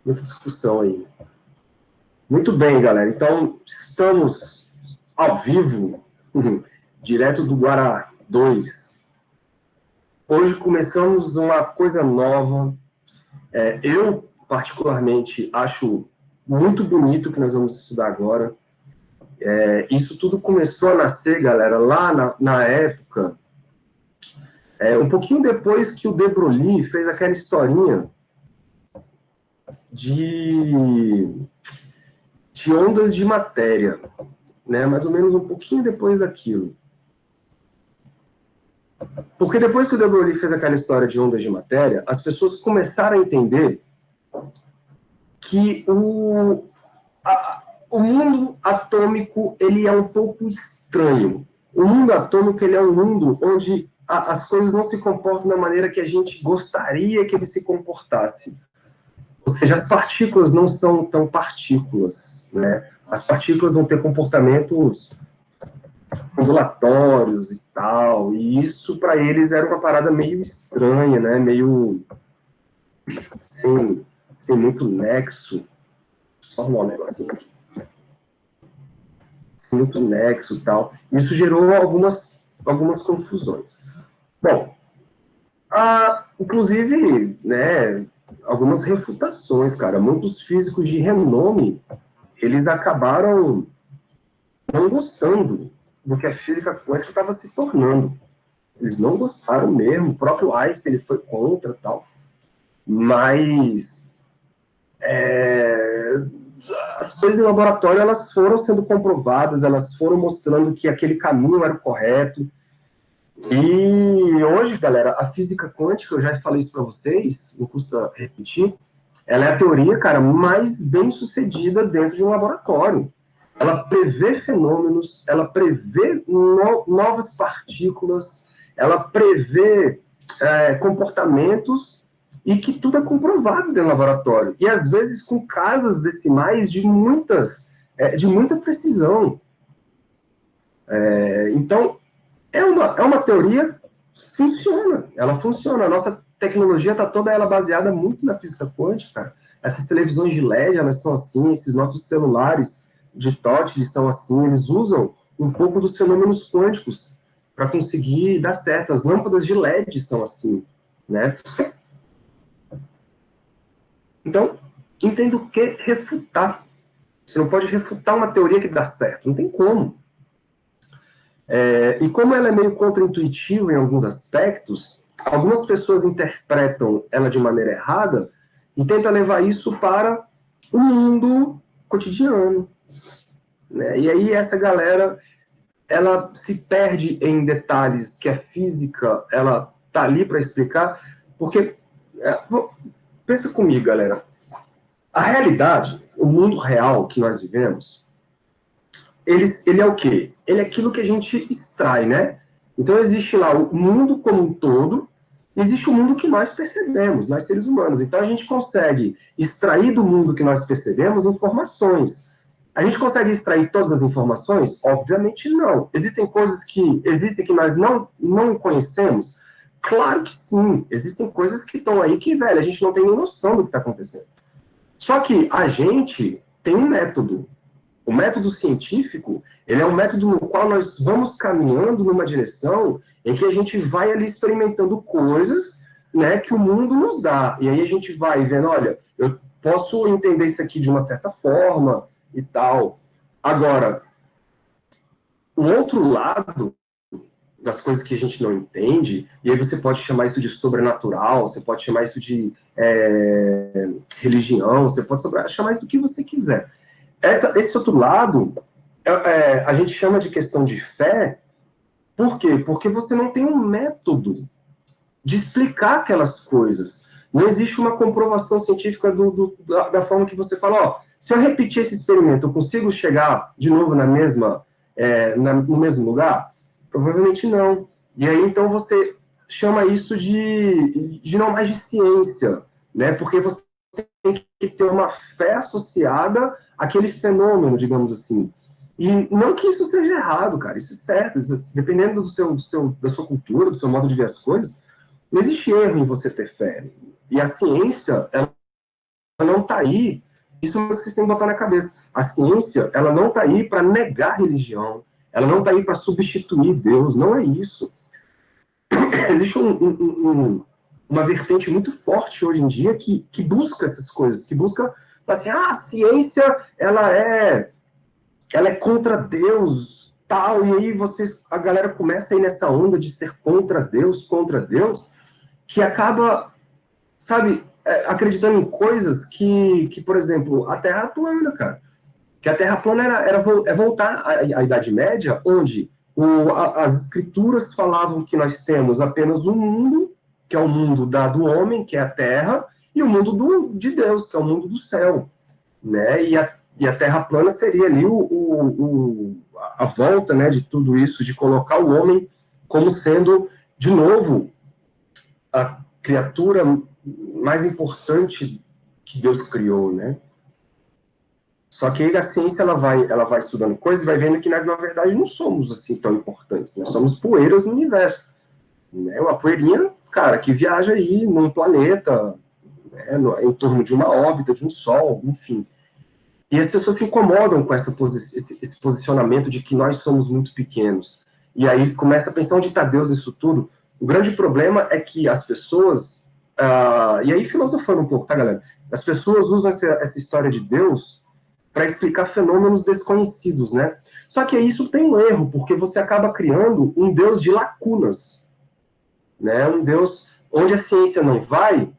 muita discussão aí. Muito bem, galera. Então, estamos ao vivo, direto do Guará 2. Hoje começamos uma coisa nova. Eu, particularmente, acho muito bonito o que nós vamos estudar agora. Isso tudo começou a nascer, galera, lá na época, um pouquinho depois que o De Broglie fez aquela historinha de ondas de matéria, né? Mais ou menos um pouquinho depois daquilo. Porque depois que o De Broglie fez aquela história de ondas de matéria, as pessoas começaram a entender que o mundo atômico ele é um pouco estranho. O mundo atômico ele é um mundo onde as coisas não se comportam da maneira que a gente gostaria que ele se comportasse. Ou seja, as partículas não são tão partículas, né? As partículas vão ter comportamentos ondulatórios e tal, e isso para eles era uma parada meio estranha, né? Meio sem muito nexo. Só arrumar um negocinho aqui. Sem muito nexo e tal. Isso gerou algumas confusões. Bom, inclusive, né, algumas refutações, cara. Muitos físicos de renome, eles acabaram não gostando do que a física quântica estava se tornando. Eles não gostaram mesmo. O próprio Einstein ele foi contra e tal. Mas as coisas em laboratório elas foram sendo comprovadas, elas foram mostrando que aquele caminho era o correto. E hoje, galera, a física quântica, eu já falei isso para vocês, não custa repetir, ela é a teoria, cara, mais bem sucedida dentro de um laboratório. Ela prevê fenômenos, ela prevê novas partículas, ela prevê comportamentos e que tudo é comprovado dentro do laboratório. E às vezes com casas decimais de muita precisão. Então, é uma teoria, ela funciona. A nossa tecnologia está toda ela baseada muito na física quântica, cara. Essas televisões de LED, elas são assim, esses nossos celulares de touch, eles são assim, eles usam um pouco dos fenômenos quânticos para conseguir dar certo. As lâmpadas de LED são assim, né? Então, entendo o que refutar. Você não pode refutar uma teoria que dá certo, não tem como. E como ela é meio contraintuitiva em alguns aspectos, algumas pessoas interpretam ela de maneira errada e tentam levar isso para o mundo cotidiano, né? E aí essa galera, ela se perde em detalhes que a física, ela tá ali para explicar, porque, pensa comigo, galera, a realidade, o mundo real que nós vivemos, ele é o quê? Ele é aquilo que a gente extrai, né? Então existe lá o mundo como um todo, e existe o mundo que nós percebemos, nós seres humanos. Então a gente consegue extrair do mundo que nós percebemos informações. A gente consegue extrair todas as informações? Obviamente não. Existem coisas que nós não conhecemos? Claro que sim. Existem coisas que estão aí que, velho, a gente não tem nem noção do que está acontecendo. Só que a gente tem um método. O método científico, ele é um método no qual nós vamos caminhando numa direção em que a gente vai ali experimentando coisas, né, que o mundo nos dá. E aí a gente vai vendo, olha, eu posso entender isso aqui de uma certa forma e tal. Agora, o outro lado das coisas que a gente não entende, e aí você pode chamar isso de sobrenatural, você pode chamar isso de religião, você pode chamar isso do que você quiser. Esse outro lado, a gente chama de questão de fé. Por quê? Porque você não tem um método de explicar aquelas coisas. Não existe uma comprovação científica da forma que você fala, ó, se eu repetir esse experimento, eu consigo chegar de novo no mesmo lugar? Provavelmente não. E aí, então, você chama isso de não mais de ciência, né? Porque você tem que ter uma fé associada àquele fenômeno, digamos assim. E não que isso seja errado, cara, isso é certo. Dependendo da sua cultura, do seu modo de ver as coisas, não existe erro em você ter fé. E a ciência, ela não está está aí, isso vocês têm que botar na cabeça. A ciência, ela não está aí para negar a religião, ela não está aí para substituir Deus, não é isso. Existe uma vertente muito forte hoje em dia que busca essas coisas, que busca, assim, a ciência, ela é contra Deus, tal, e aí a galera começa a ir nessa onda de ser contra Deus, que acaba, sabe, acreditando em coisas que, por exemplo, a Terra é plana, cara. Que a Terra plana é voltar à Idade Média, onde as escrituras falavam que nós temos apenas um mundo, que é o mundo do homem, que é a Terra, e o mundo de Deus, que é o mundo do céu. Né? E a Terra plana seria ali a volta, né, de tudo isso, de colocar o homem como sendo, de novo, a criatura mais importante que Deus criou, né? Só que aí a ciência ela vai estudando coisas e vai vendo que nós, na verdade, não somos assim tão importantes. Nós somos poeiras no universo. Né? Uma poeirinha, cara, que viaja aí num planeta, né, em torno de uma órbita, de um Sol, enfim. E as pessoas se incomodam com esse posicionamento de que nós somos muito pequenos. E aí começa a pensar onde está Deus nisso tudo. O grande problema é que as pessoas... e aí filosofando um pouco, tá, galera? As pessoas usam essa história de Deus para explicar fenômenos desconhecidos, né? Só que isso tem um erro, porque você acaba criando um Deus de lacunas, né? Um Deus onde a ciência não vai,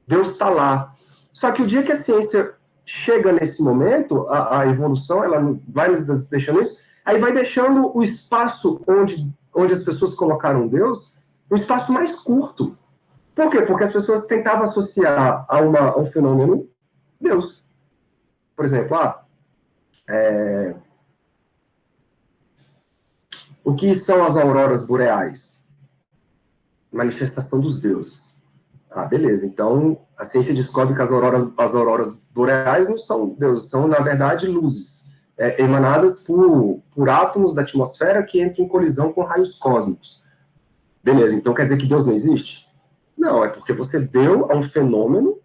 Deus está lá. Só que o dia que a ciência chega nesse momento, a evolução, ela vai nos deixando isso, aí vai deixando o espaço onde as pessoas colocaram Deus, um espaço mais curto. Por quê? Porque as pessoas tentavam associar a um fenômeno Deus. Por exemplo, o que são as auroras boreais? Manifestação dos deuses. Beleza. Então, a ciência descobre que as auroras boreais não são deuses, são, na verdade, luzes emanadas por átomos da atmosfera que entram em colisão com raios cósmicos. Beleza. Então, quer dizer que Deus não existe? Não, é porque você deu a um fenômeno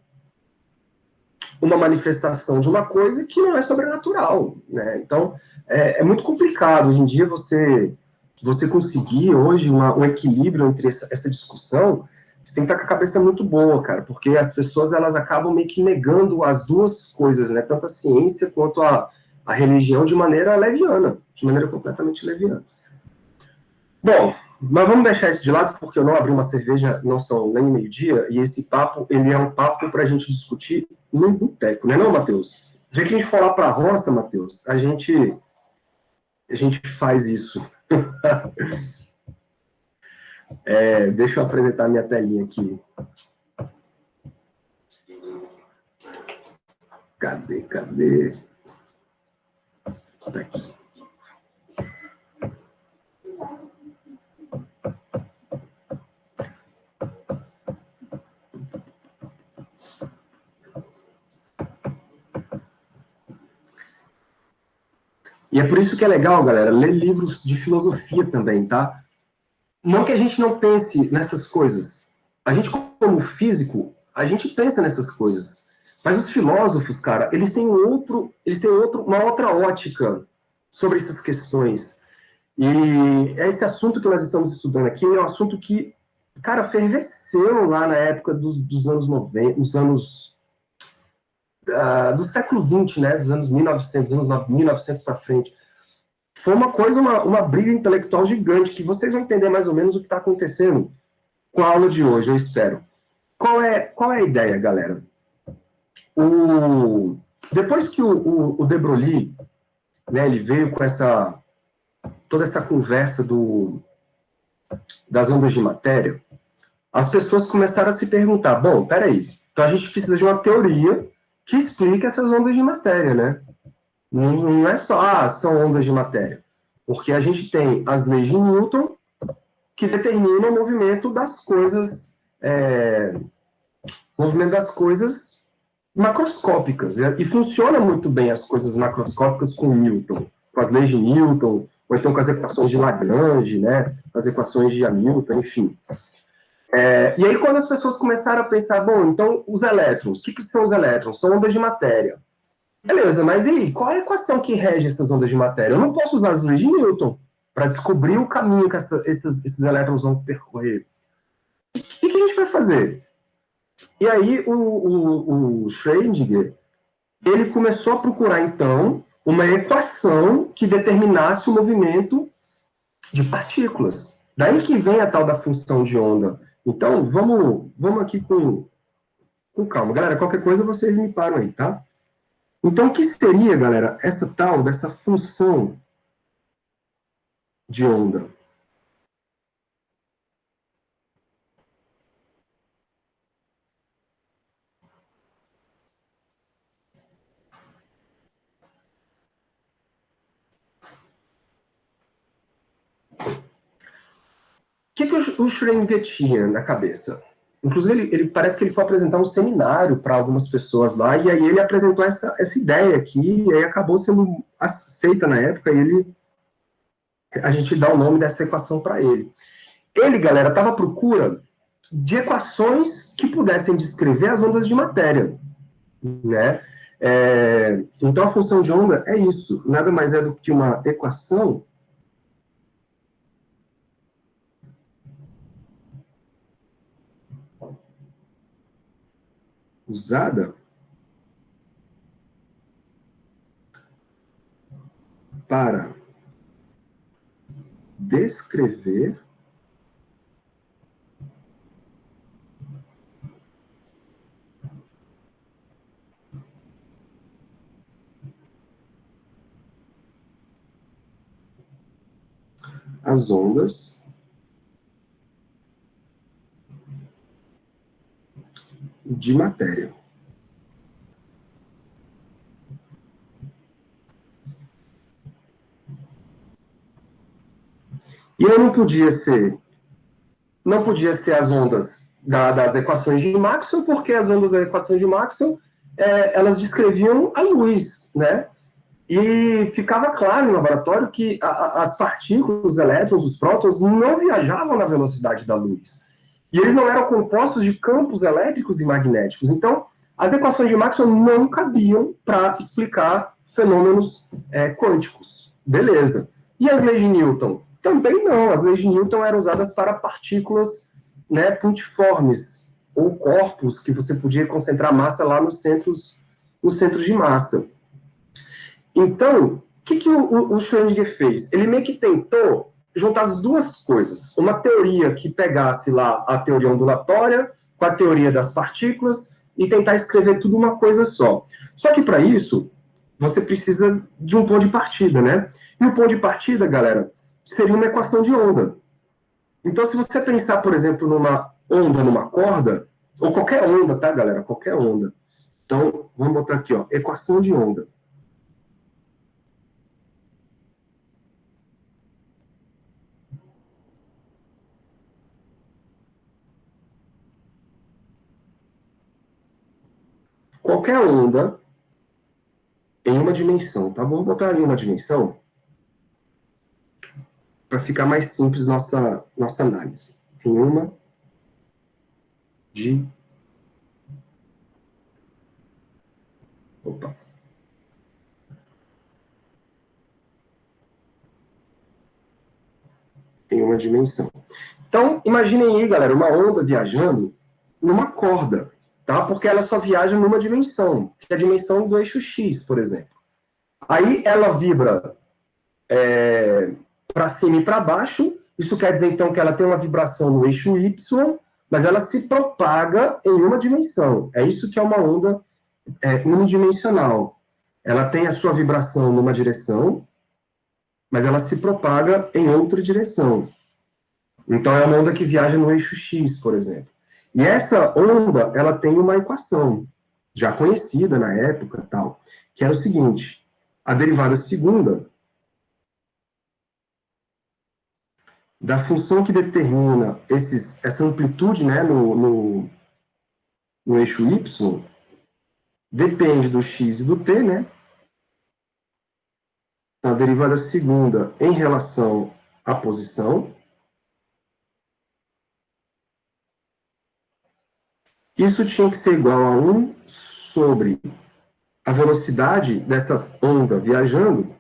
uma manifestação de uma coisa que não é sobrenatural, né? Então, é muito complicado hoje em dia você conseguir hoje um equilíbrio entre essa discussão. Você tem que estar com a cabeça muito boa, cara, porque as pessoas elas acabam meio que negando as duas coisas, né? Tanto a ciência quanto a religião de maneira leviana, de maneira completamente leviana. Bom, mas vamos deixar isso de lado, porque eu não abri uma cerveja, não são nem meio-dia, e esse papo, ele é um papo para a gente discutir num boteco, não é não, Matheus? Já que a gente for lá para a roça, Matheus, a gente faz isso. Deixa eu apresentar minha telinha aqui. Cadê? Tá aqui. E é por isso que é legal, galera, ler livros de filosofia também, tá? Não que a gente não pense nessas coisas. A gente, como físico, a gente pensa nessas coisas. Mas os filósofos, cara, eles têm uma outra ótica sobre essas questões. E esse assunto que nós estamos estudando aqui é um assunto que, cara, fervesceu lá na época dos anos 90, do século XX, né, dos anos 1900 para frente. Foi uma coisa, uma briga intelectual gigante, que vocês vão entender mais ou menos o que está acontecendo com a aula de hoje, eu espero. Qual é a ideia, galera? Depois que o de Broglie, né, ele veio com toda essa conversa das ondas de matéria, as pessoas começaram a se perguntar, bom, peraí, então a gente precisa de uma teoria que explique essas ondas de matéria, né? Não é só, são ondas de matéria. Porque a gente tem as leis de Newton que determinam o movimento das coisas, macroscópicas. E funciona muito bem as coisas macroscópicas com Newton, com as leis de Newton, ou então com as equações de Lagrange, né? Com as equações de Hamilton, enfim. E aí, quando as pessoas começaram a pensar, bom, então, os elétrons, o que são os elétrons? São ondas de matéria. Beleza, mas e aí, qual é a equação que rege essas ondas de matéria? Eu não posso usar as leis de Newton para descobrir o caminho que esses elétrons vão percorrer. O que a gente vai fazer? E aí, o Schrödinger, ele começou a procurar, então, uma equação que determinasse o movimento de partículas. Daí que vem a tal da função de onda. Então, vamos aqui com calma. Galera, qualquer coisa vocês me param aí, tá? Então, o que seria, galera, essa tal dessa função de onda? O que o Schrödinger tinha na cabeça? Inclusive, ele parece que ele foi apresentar um seminário para algumas pessoas lá, e aí ele apresentou essa ideia aqui, e aí acabou sendo aceita na época, e a gente dá o nome dessa equação para ele. Ele, galera, estava à procura de equações que pudessem descrever as ondas de matéria, né? Então, a função de onda é isso, nada mais é do que uma equação usada para descrever as ondas de matéria. E aí não podia ser as ondas das equações de Maxwell, porque as ondas das equações de Maxwell, elas descreviam a luz, né? E ficava claro no laboratório que as partículas, os elétrons, os prótons, não viajavam na velocidade da luz. E eles não eram compostos de campos elétricos e magnéticos. Então, as equações de Maxwell não cabiam para explicar fenômenos quânticos. Beleza. E as leis de Newton? Também não. As leis de Newton eram usadas para partículas, né, puntiformes, ou corpos que você podia concentrar massa lá nos centros de massa. Então, o que o Schrödinger fez? Ele meio que tentou juntar as duas coisas. Uma teoria que pegasse lá a teoria ondulatória com a teoria das partículas e tentar escrever tudo uma coisa só. Só que para isso, você precisa de um ponto de partida, né? E o ponto de partida, galera, seria uma equação de onda. Então, se você pensar, por exemplo, numa onda numa corda, ou qualquer onda, tá, galera? Qualquer onda. Então, vamos botar aqui, ó, equação de onda. Qualquer onda em uma dimensão, tá? Vamos botar ali uma dimensão para ficar mais simples nossa análise. Em uma de... Opa. Em uma dimensão. Então, imaginem aí, galera, uma onda viajando numa corda, tá? Porque ela só viaja numa dimensão, que é a dimensão do eixo X, por exemplo. Aí ela vibra para cima e para baixo. Isso quer dizer, então, que ela tem uma vibração no eixo Y, mas ela se propaga em uma dimensão. É isso que é uma onda unidimensional. Ela tem a sua vibração numa direção, mas ela se propaga em outra direção. Então, é uma onda que viaja no eixo X, por exemplo. E essa onda, ela tem uma equação, já conhecida na época, tal, que é o seguinte: a derivada segunda da função que determina essa amplitude, né, no eixo Y, depende do x e do t, né? Então, a derivada segunda em relação à posição Isso tinha que ser igual a 1 sobre a velocidade dessa onda viajando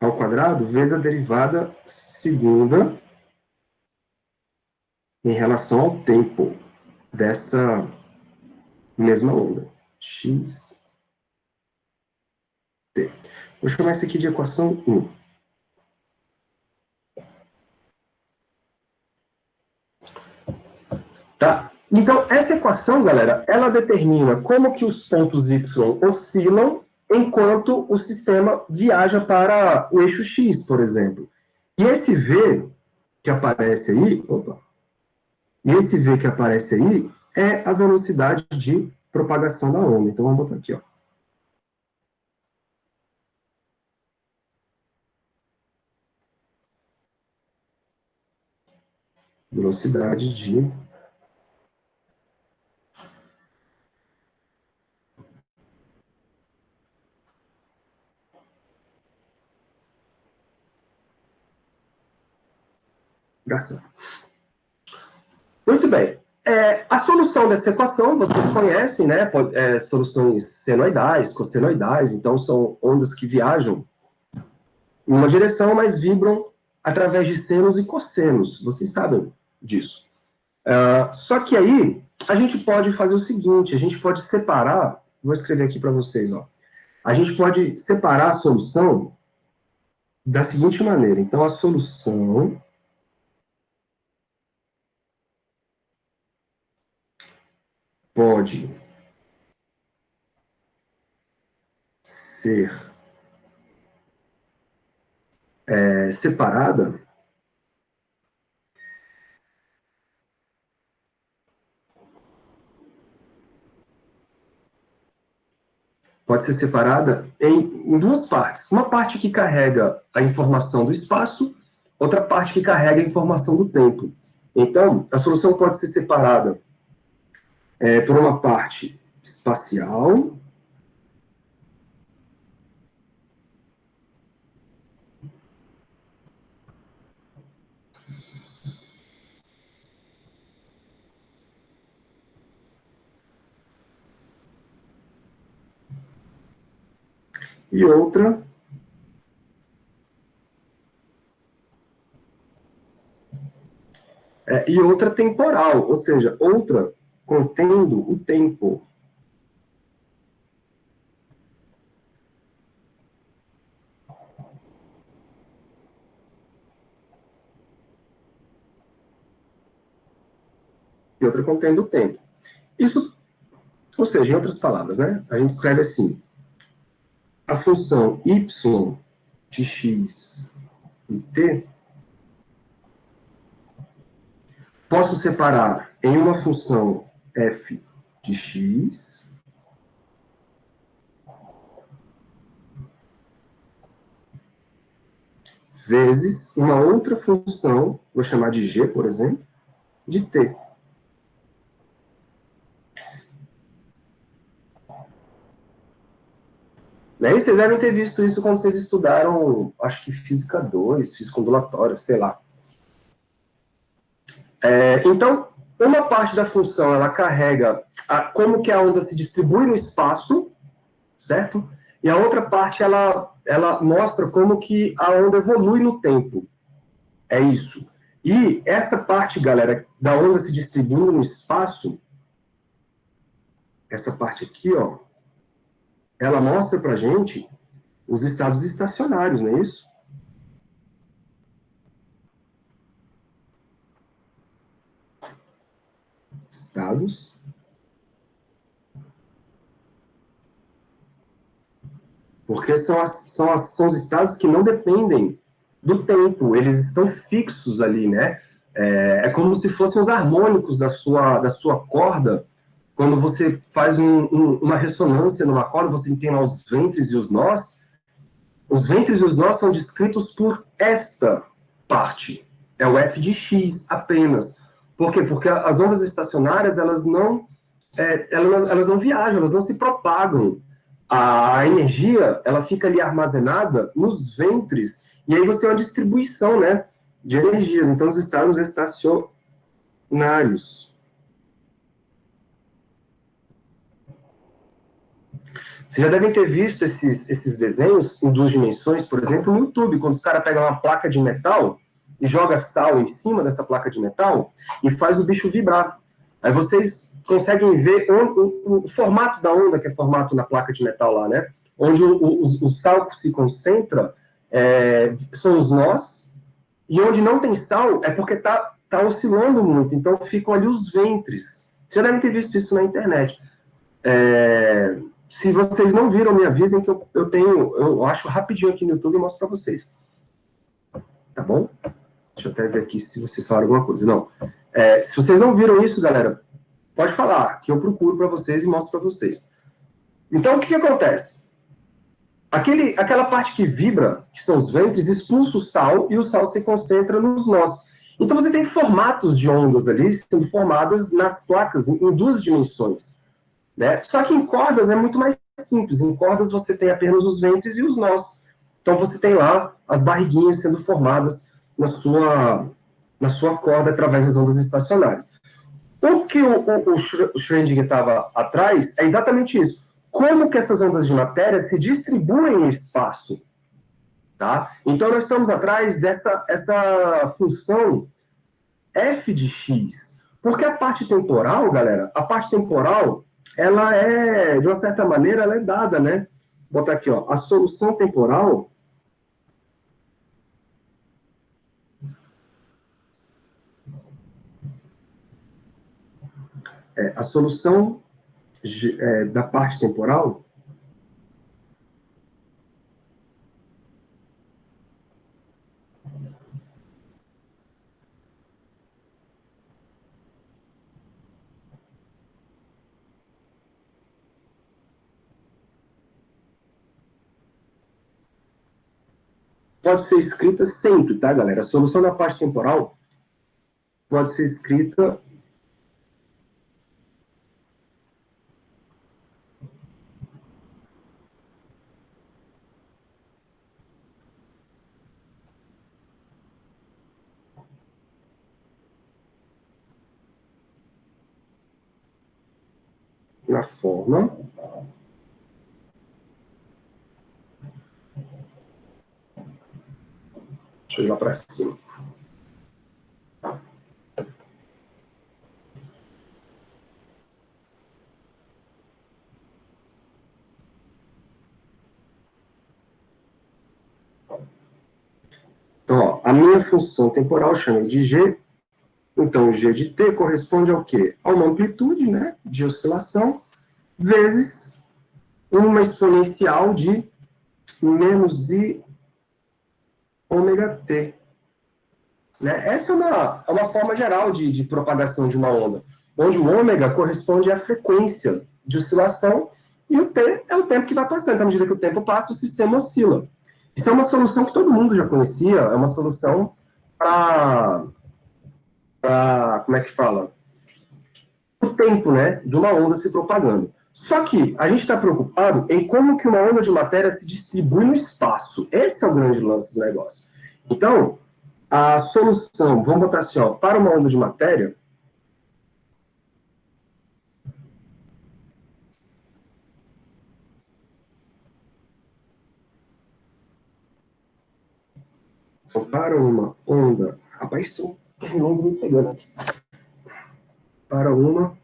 ao quadrado vezes a derivada segunda em relação ao tempo dessa mesma onda. X, T. Vou chamar isso aqui de equação 1. Tá? Então, essa equação, galera, ela determina como que os pontos y oscilam enquanto o sistema viaja para o eixo x, por exemplo. E esse v que aparece aí, é a velocidade de propagação da onda. Então, vamos botar aqui, ó. Velocidade de propagação. Muito bem. A solução dessa equação, vocês conhecem, né? Soluções senoidais, cossenoidais, então são ondas que viajam em uma direção, mas vibram através de senos e cossenos. Vocês sabem disso. Só que aí, a gente pode fazer o seguinte, a gente pode separar, vou escrever aqui para vocês, ó. A gente pode separar a solução da seguinte maneira. Então, a solução pode ser separada em duas partes. Uma parte que carrega a informação do espaço, outra parte que carrega a informação do tempo. Então, a solução pode ser separada por uma parte espacial e outra temporal, ou seja, outra contendo o tempo. E outra contendo o tempo. Isso, ou seja, em outras palavras, né? A gente escreve assim: a função y de x e t posso separar em uma função f de x vezes uma outra função, vou chamar de g, por exemplo, de t. E vocês devem ter visto isso quando vocês estudaram, acho que Física 2, Física ondulatória, sei lá. Então, uma parte da função, ela carrega como que a onda se distribui no espaço, certo? E a outra parte, ela mostra como que a onda evolui no tempo. É isso. E essa parte, galera, da onda se distribuindo no espaço, essa parte aqui, ó, ela mostra pra gente os estados estacionários, não é isso? Estados porque são os estados que não dependem do tempo, eles estão fixos ali, né? É como se fossem os harmônicos da sua corda. Quando você faz uma ressonância numa corda, você tem lá os ventres e os nós. Os ventres e os nós são descritos por esta parte. É o f de x apenas. Por quê? Porque as ondas estacionárias, elas não viajam, elas não se propagam. A energia, ela fica ali armazenada nos ventres, e aí você tem uma distribuição, né, de energias. Então, os estados estacionários, imaginários. Vocês já devem ter visto esses desenhos em 2 dimensões, por exemplo, no YouTube, quando os caras pegam uma placa de metal e joga sal em cima dessa placa de metal e faz o bicho vibrar. Aí vocês conseguem ver o formato da onda, que é formato na placa de metal lá, né? Onde o sal se concentra, são os nós, e onde não tem sal é porque tá oscilando muito, então ficam ali os ventres. Vocês já devem ter visto isso na internet. Se vocês não viram, me avisem que eu acho rapidinho aqui no YouTube e mostro para vocês. Tá bom? Deixa eu até ver aqui se vocês falaram alguma coisa. Não. Se vocês não viram isso, galera, pode falar, que eu procuro para vocês e mostro para vocês. Então, o que acontece? Aquela parte que vibra, que são os ventres, expulsa o sal e o sal se concentra nos nós. Então, você tem formatos de ondas ali sendo formadas nas placas em 2 dimensões. Né? Só que em cordas é muito mais simples. Em cordas você tem apenas os ventres e os nós. Então você tem lá as barriguinhas sendo formadas na sua corda através das ondas estacionárias. O que o Schrödinger estava atrás é exatamente isso. Como que essas ondas de matéria se distribuem no espaço? Tá? Então nós estamos atrás essa função f de x. Porque a parte temporal, galera, ela de uma certa maneira, ela é dada, né? Vou botar aqui, ó, a solução temporal a solução da parte temporal pode ser escrita sempre, tá, galera? A solução da parte temporal pode ser escrita na forma deixa eu ir lá para cima. Então, ó, a minha função temporal chama de G. Então, o G de T corresponde ao quê? A uma amplitude, né, de oscilação, vezes uma exponencial de menos I ômega T. Né? Essa é uma forma geral de propagação de uma onda, onde o ômega corresponde à frequência de oscilação e o T é o tempo que vai passando. Então, à medida que o tempo passa, o sistema oscila. Isso é uma solução que todo mundo já conhecia, é uma solução para como é que fala? O tempo, né, de uma onda se propagando. Só que a gente está preocupado em como que uma onda de matéria se distribui no espaço. Esse é o grande lance do negócio. Então, a solução, vamos botar assim, ó, para uma onda de matéria, para uma onda, rapaz, estou longo me pegando aqui. Para uma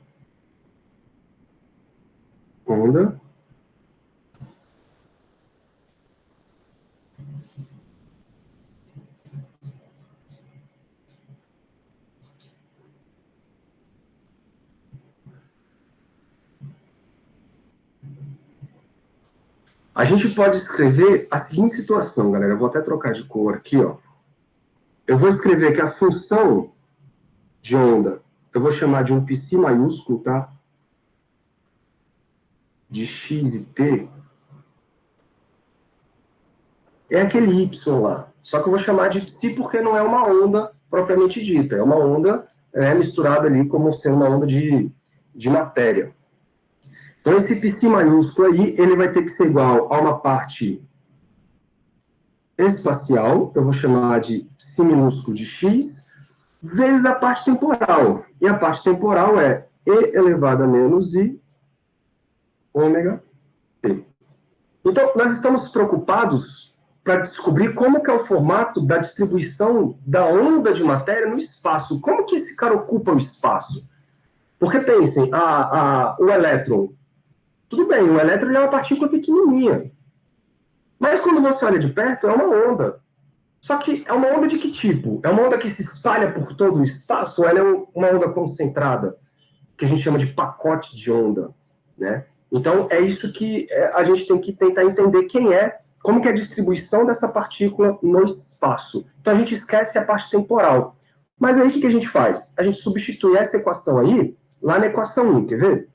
onda a gente pode escrever a seguinte situação, galera. Eu vou até trocar de cor aqui, ó. Eu vou escrever que a função de onda, eu vou chamar de um psi maiúsculo, tá? De x e t, é aquele y lá. Só que eu vou chamar de psi porque não é uma onda propriamente dita. É uma onda misturada ali como sendo uma onda de matéria. Então, esse psi maiúsculo aí, ele vai ter que ser igual a uma parte espacial, eu vou chamar de psi minúsculo de x, vezes a parte temporal. E a parte temporal é e elevado a menos i ômega t. Então, nós estamos preocupados para descobrir como que é o formato da distribuição da onda de matéria no espaço. Como que esse cara ocupa o espaço? Porque pensem, o elétron, tudo bem, o elétron é uma partícula pequenininha. Mas quando você olha de perto, é uma onda. Só que é uma onda de que tipo? É uma onda que se espalha por todo o espaço ou ela é uma onda concentrada, que a gente chama de pacote de onda, né? Então, é isso que a gente tem que tentar entender como que é a distribuição dessa partícula no espaço. Então, a gente esquece a parte temporal. Mas aí, o que a gente faz? A gente substitui essa equação aí, lá na equação 1, quer ver?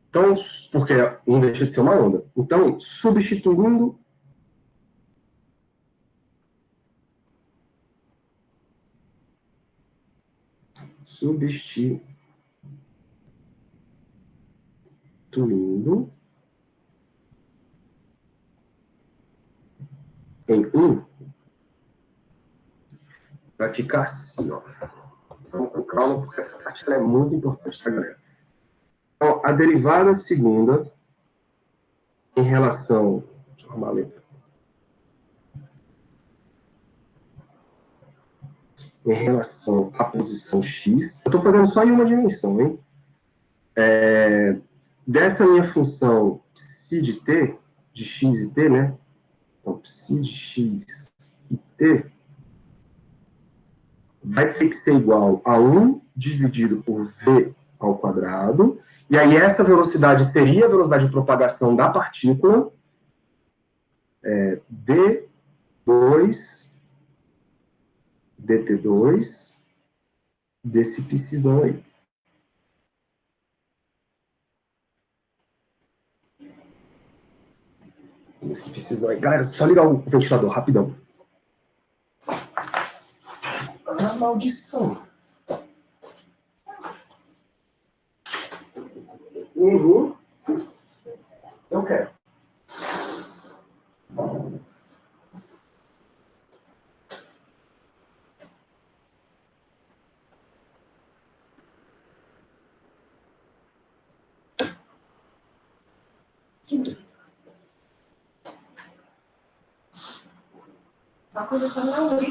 Então, porque não deixa de ser uma onda. Então, substituindo em 1, vai ficar assim, ó. Vamos com calma, porque essa parte é muito importante, tá, galera? Então, a derivada segunda em relação... Deixa eu arrumar a letra. Em relação à posição x, eu estou fazendo só em uma dimensão, hein? Dessa minha função psi de t, de x e t, né? Então, psi de x e t vai ter que ser igual a 1 dividido por v ao quadrado, e aí essa velocidade seria a velocidade de propagação da partícula, d2 dt2 desse psizão aí. Esse psizão aí. Galera, só ligar o ventilador, rapidão. Ah, maldição. Uhum. Eu quero. Uma coisa só não vi.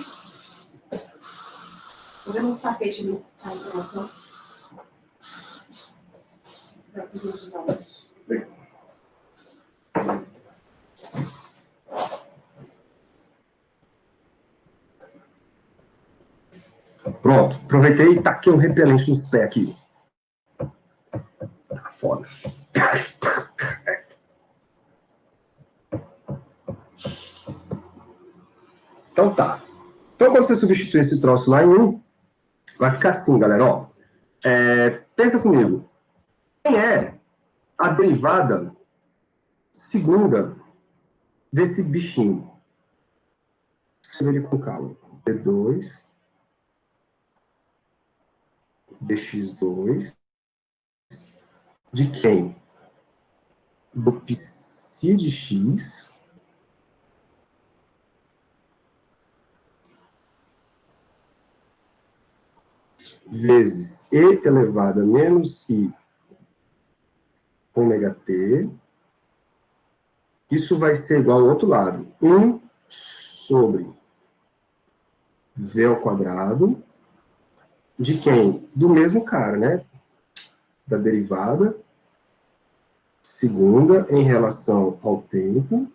Vamos tapete ali, a informação. Para os nossos alunos. Pronto, aproveitei e taquei um repelente nos pés aqui. Tá foda. Então tá. Então quando você substituir esse troço lá em 1, vai ficar assim, galera, ó. Pensa comigo. Quem é a derivada segunda desse bichinho? Escreve ele com calma. D2 dx2 de quem? Do psi de x vezes e elevado a menos i ômega t. Isso vai ser igual ao outro lado. 1 sobre v ao quadrado de quem? Do mesmo cara, né? Da derivada segunda em relação ao tempo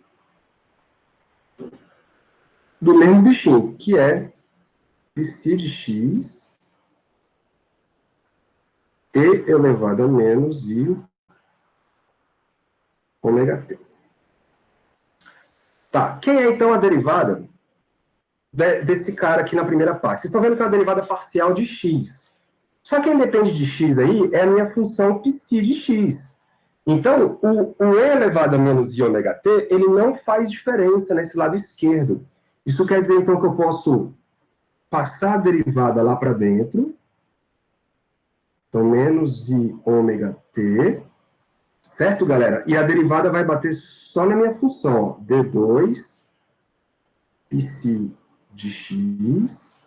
do mesmo bichinho, que é psi de x e elevado a menos i ômega t. Tá, quem é então a derivada desse cara aqui na primeira parte? Vocês estão vendo que é uma derivada parcial de x. Só quem depende de x aí é a minha função psi de x. Então, o e elevado a menos i ômega t, ele não faz diferença nesse lado esquerdo. Isso quer dizer, então, que eu posso passar a derivada lá para dentro. Então, menos i ômega t. Certo, galera? E a derivada vai bater só na minha função, ó, d2 psi de x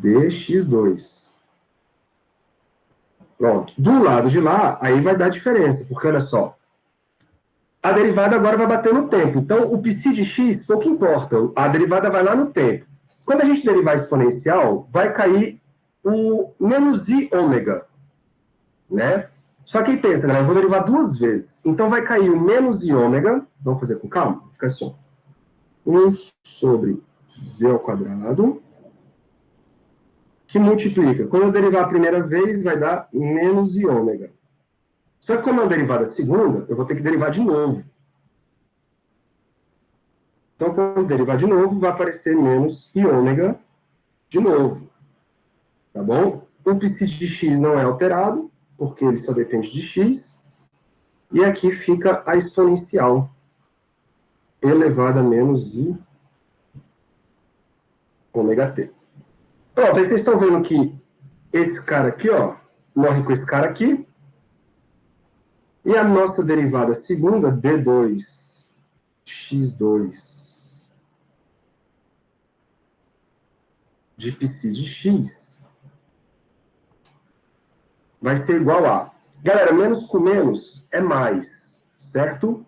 dx2. Pronto. Do lado de lá, aí vai dar diferença, porque olha só, a derivada agora vai bater no tempo. Então, o psi de x, pouco importa, a derivada vai lá no tempo. Quando a gente derivar exponencial, vai cair o menos i ômega, né? Só que aí pensa, galera, eu vou derivar duas vezes. Então, vai cair o menos i ômega, vamos fazer com calma, fica assim, 1 sobre v ao quadrado, que multiplica. Quando eu derivar a primeira vez, vai dar menos i ômega. Só que como é uma derivada segunda, eu vou ter que derivar de novo. Então, quando eu derivar de novo, vai aparecer menos i ômega de novo. Tá bom? O psi de x não é alterado, porque ele só depende de x. E aqui fica a exponencial elevada a menos i ômega t. Pronto, aí vocês estão vendo que esse cara aqui, ó, morre com esse cara aqui. E a nossa derivada segunda, d2 x2 de psi de x, vai ser igual a... Galera, menos com menos é mais, certo?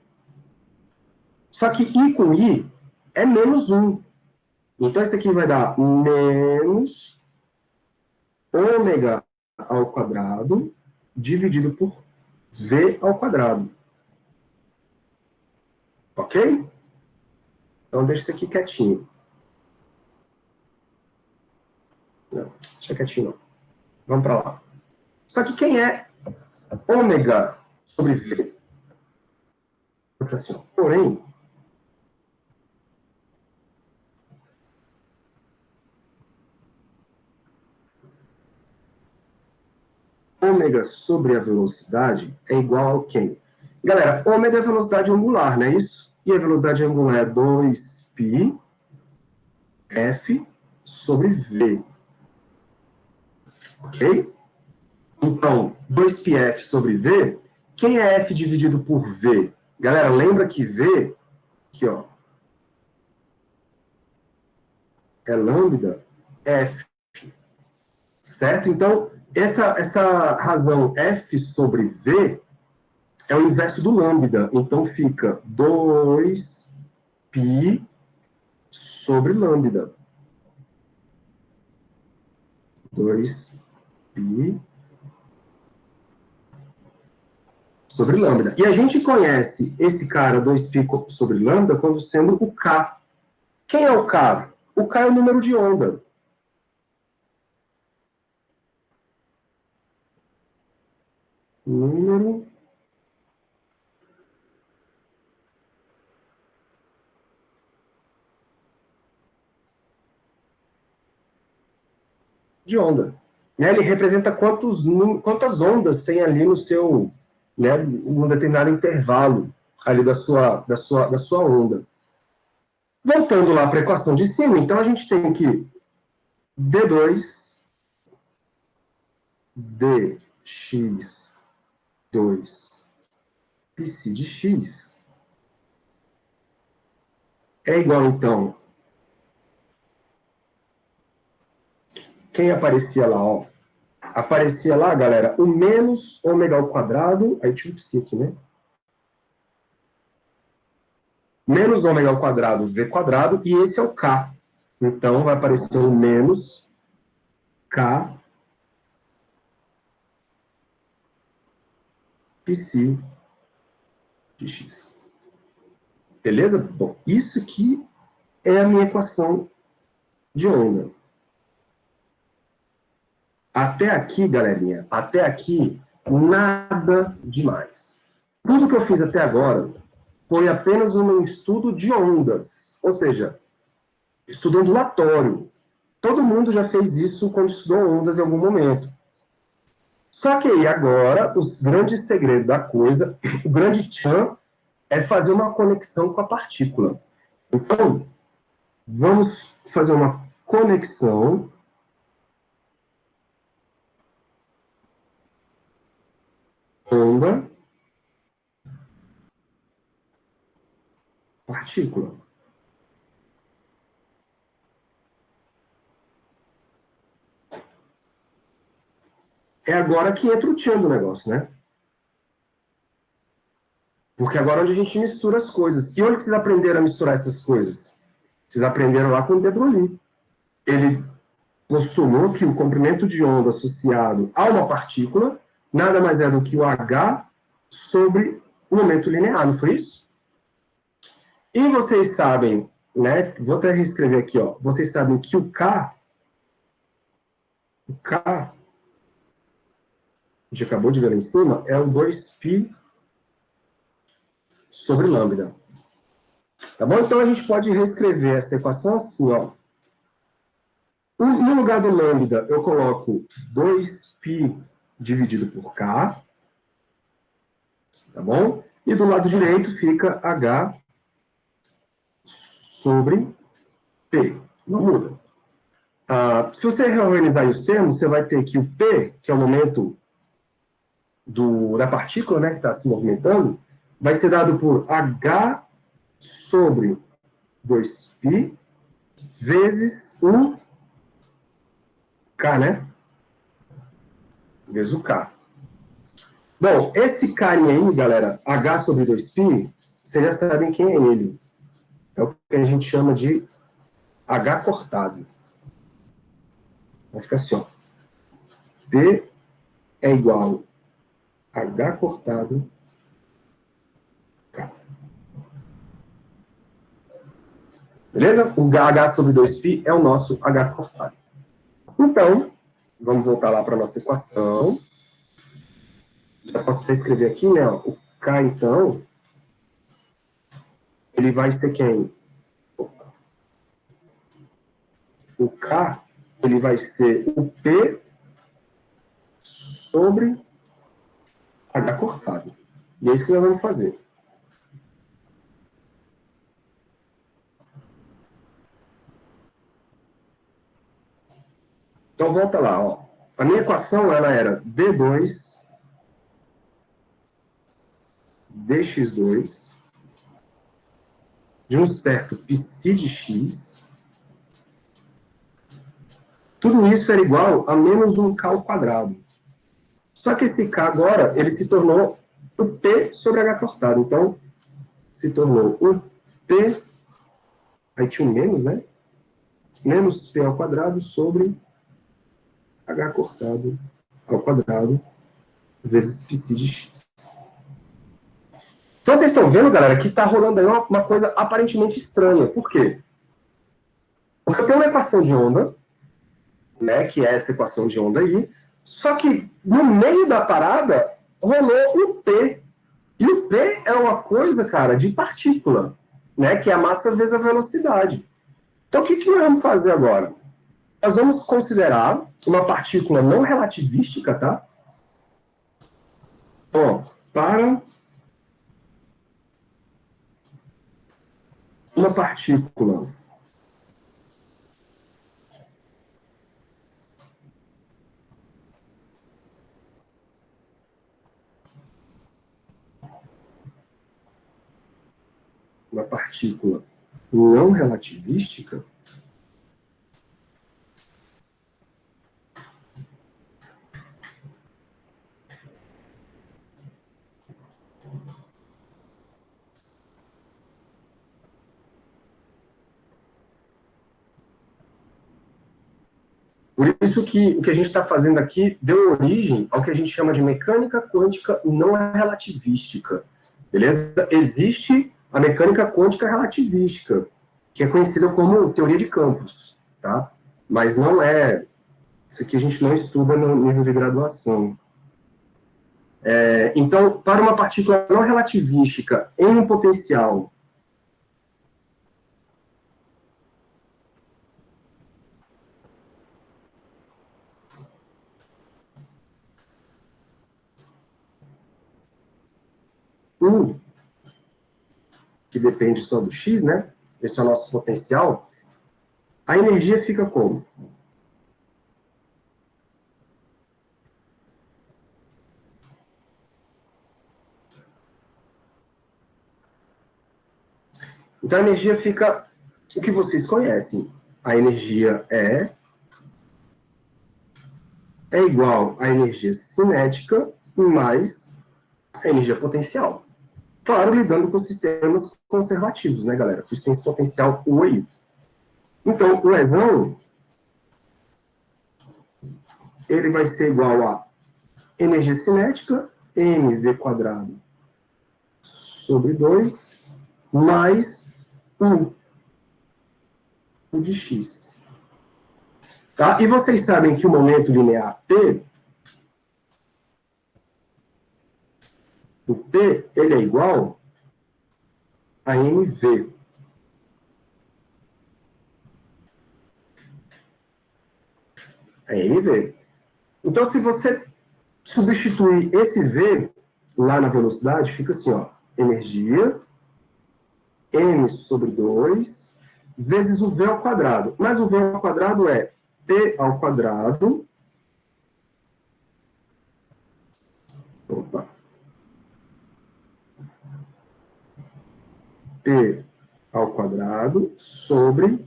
Só que i com i é menos 1. Então, isso aqui vai dar menos ômega ao quadrado dividido por v ao quadrado. Ok? Então, deixa isso aqui quietinho. Não, deixa quietinho não. Vamos para lá. Só que quem é ômega sobre v? Porém, ômega sobre a velocidade é igual a quem? Galera, ômega é a velocidade angular, não é isso? E a velocidade angular é 2π f sobre v. Ok? Então, 2πf sobre v, quem é f dividido por v? Galera, lembra que v, aqui ó, é lambda f, certo? Então, essa razão f sobre v é o inverso do lambda. Então, fica 2π sobre lambda. 2π sobre lambda. E a gente conhece esse cara, 2π sobre lambda, como sendo o k. Quem é o k? O k é o número de onda. Número de onda. Né? Ele representa quantas ondas tem ali no seu, né, num determinado intervalo ali da sua onda. Voltando lá para a equação de cima, então a gente tem que d2 dx2 psi de x é igual, então, quem aparecia lá, ó? Aparecia lá, galera, o menos ômega ao quadrado, aí tinha o psi aqui, né? Menos ômega ao quadrado, v quadrado, e esse é o k. Então, vai aparecer o menos k psi de x. Beleza? Bom, isso aqui é a minha equação de onda. Até aqui, galerinha, até aqui, nada demais. Tudo que eu fiz até agora foi apenas um estudo de ondas, ou seja, estudo ondulatório. Todo mundo já fez isso quando estudou ondas em algum momento. Só que aí agora, os grandes segredos da coisa, o grande tchan, é fazer uma conexão com a partícula. Então, vamos fazer uma conexão onda partícula. é agora que entra o tchan do negócio, né? Porque agora é onde a gente mistura as coisas. E onde que vocês aprenderam a misturar essas coisas? Vocês aprenderam lá com o de Broglie. Ele postulou que o comprimento de onda associado a uma partícula nada mais é do que o H sobre o momento linear, não foi isso? E vocês sabem, né? Vou até reescrever aqui, ó. Vocês sabem que o K, a gente acabou de ver lá em cima, é o 2π sobre lambda. Tá bom? Então a gente pode reescrever essa equação assim, ó. No lugar do lambda, eu coloco 2π dividido por K, tá bom? E do lado direito fica H sobre P. Não muda. Se você reorganizar os termos, você vai ter que o P, que é o momento da partícula, né, que está se movimentando, vai ser dado por H sobre 2π vezes o K, né? Vezes o K. Bom, esse carinha aí, galera, H sobre 2π, vocês já sabem quem é ele. É o que a gente chama de H cortado. Vai ficar assim, ó. P é igual a H cortado K. Beleza? O H sobre 2π é o nosso H cortado. Então, vamos voltar lá para a nossa equação. Já posso até escrever aqui, né? O K, então, ele vai ser quem? O K, ele vai ser o P sobre H cortado. E é isso que nós vamos fazer. Então, volta lá, ó. A minha equação, ela era D2 dx2 de um certo psi de x. Tudo isso era igual a menos um K ao quadrado. Só que esse K agora, ele se tornou o P sobre H cortado. Então, se tornou o P, aí tinha um menos, né? Menos P ao quadrado sobre H cortado ao quadrado vezes psi de x. Então, vocês estão vendo, galera, que está rolando aí uma coisa aparentemente estranha. Por quê? Porque eu tenho uma equação de onda, né, que é essa equação de onda aí, só que no meio da parada rolou um P. E o P é uma coisa, cara, de partícula, né, que é a massa vezes a velocidade. Então, o que nós vamos fazer agora? Nós vamos considerar uma partícula não relativística, tá? Ó, para uma partícula não relativística, por isso que o que a gente está fazendo aqui deu origem ao que a gente chama de mecânica quântica não relativística. Beleza? Existe a mecânica quântica relativística, que é conhecida como teoria de campos, tá? Mas não é... Isso aqui a gente não estuda no nível de graduação. Então, para uma partícula não relativística em um potencial que depende só do x, né? Esse é o nosso potencial. A energia fica como? Então, a energia fica o que vocês conhecem. A energia é é igual à energia cinética mais a energia potencial. Claro, lidando com sistemas conservativos, né, galera? Que tem esse potencial U aí. Então, o Ezão, ele vai ser igual a energia cinética, mv quadrado sobre 2, mais U de x. Tá? E vocês sabem que o momento linear P, o P, ele é igual a mv. É mv. Então, se você substituir esse v lá na velocidade, fica assim, ó, energia m sobre 2 vezes o v ao quadrado. Mas o v ao quadrado é p ao quadrado. Opa. P ao quadrado sobre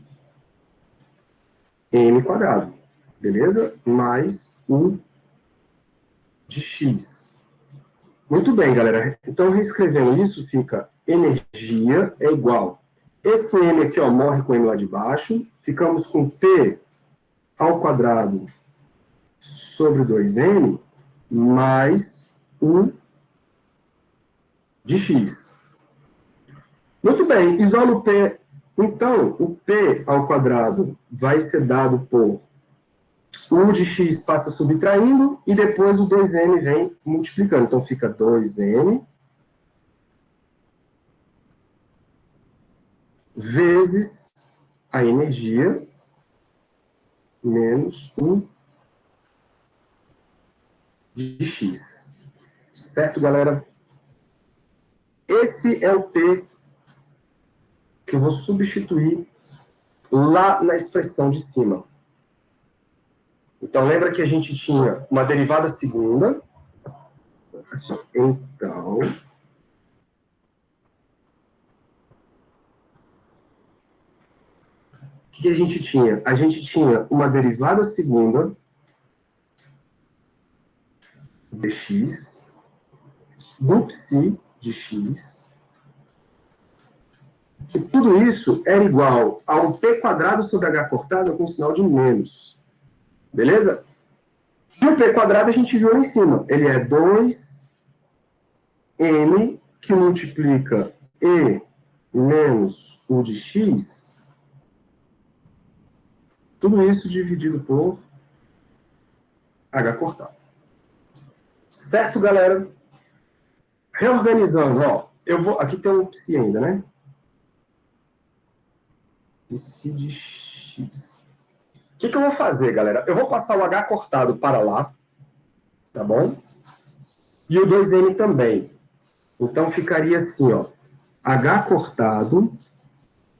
m quadrado. Beleza? Mais u de x. Muito bem, galera. Então, reescrevendo isso, fica energia é igual. Esse m aqui, ó, morre com m lá de baixo. Ficamos com p ao quadrado sobre 2m mais u de x. Muito bem, isolo P. Então, o P ao quadrado vai ser dado por U de x passa subtraindo e depois o 2m vem multiplicando. Então, fica 2m vezes a energia menos 1 de x. Certo, galera? Esse é o P que eu vou substituir lá na expressão de cima. Então, lembra que a gente tinha uma derivada segunda. Então, o que a gente tinha? A gente tinha uma derivada segunda dx, do psi de x, e tudo isso era igual a um p quadrado sobre h cortado com sinal de menos. Beleza? E o p quadrado a gente viu lá em cima. Ele é 2m que multiplica e menos u de x, tudo isso dividido por h cortado. Certo, galera? Reorganizando, ó, eu vou, aqui tem um psi ainda, né? Psi de x. O que eu vou fazer, galera? Eu vou passar o h cortado para lá, tá bom? E o 2n também. Então, ficaria assim, ó. H cortado.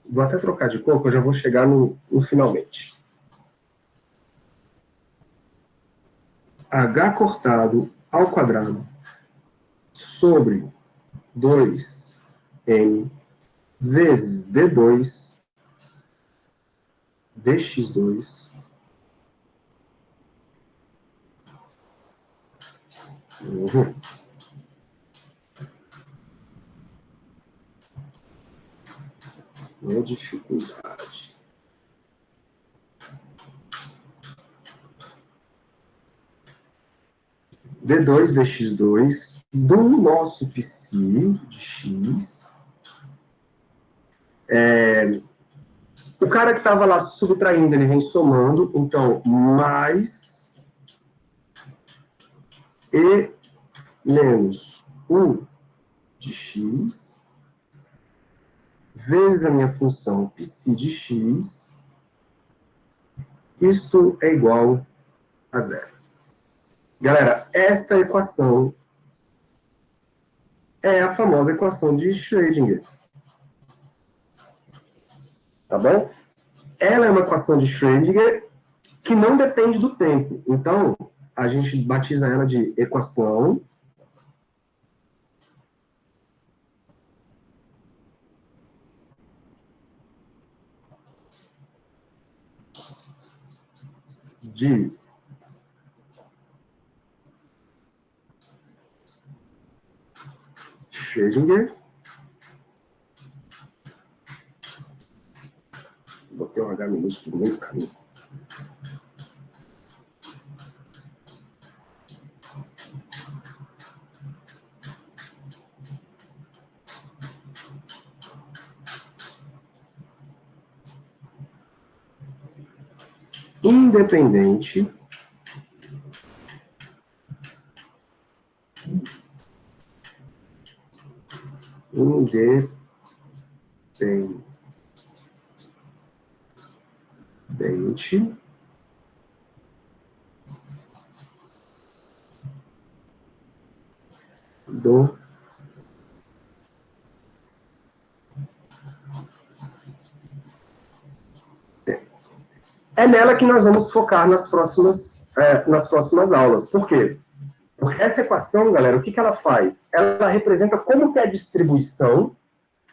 Vou até trocar de cor, que eu já vou chegar no finalmente. H cortado ao quadrado sobre 2n vezes d2 dx2 é dificuldade. D2 dx2 do nosso psi de x. O cara que estava lá subtraindo, ele vem somando, então, mais e menos u de x vezes a minha função psi de x, isto é igual a zero. Galera, esta equação é a famosa equação de Schrödinger. Tá bom? Ela é uma equação de Schrödinger que não depende do tempo. Então, a gente batiza ela de equação de Schrödinger. Botei um H minúsculo no meio do caminho. Independente do tempo. É nela que nós vamos focar nas próximas aulas. Por quê? Porque essa equação, galera, o que ela faz? Ela representa como que é a distribuição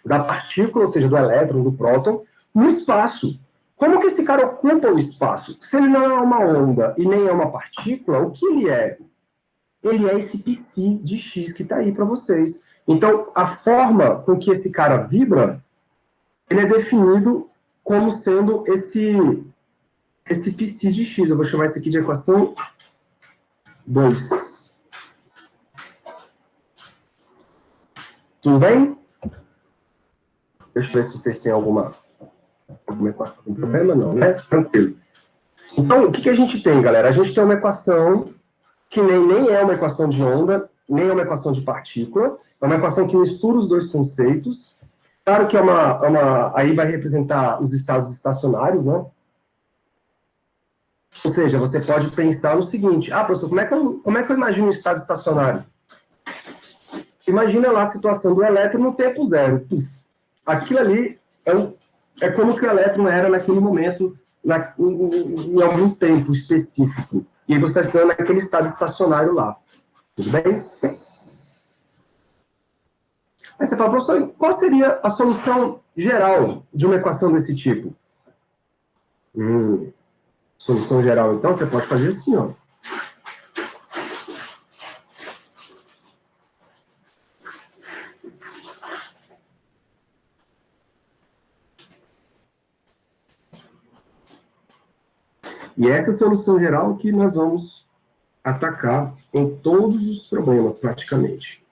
da partícula, ou seja, do elétron, do próton, no espaço. Como que esse cara ocupa o espaço? Se ele não é uma onda e nem é uma partícula, o que ele é? Ele é esse psi de x que está aí para vocês. Então, a forma com que esse cara vibra, ele é definido como sendo esse psi de x. Eu vou chamar isso aqui de equação 2. Tudo bem? Deixa eu ver se vocês têm algum problema, não, né? Tranquilo. Então, o que a gente tem, galera? A gente tem uma equação que nem é uma equação de onda, nem é uma equação de partícula, é uma equação que mistura os dois conceitos. Claro que aí vai representar os estados estacionários, né? Ou seja, você pode pensar no seguinte: professor, como é que eu imagino um estado estacionário? Imagina lá a situação do elétron no tempo zero. Puf. Aquilo ali é como que o elétron era naquele momento, em algum tempo específico. E aí você está estudando naquele estado estacionário lá. Tudo bem? Aí você fala, professor, qual seria a solução geral de uma equação desse tipo? Solução geral, então, você pode fazer assim, ó. E essa é a solução geral que nós vamos atacar em todos os problemas, praticamente.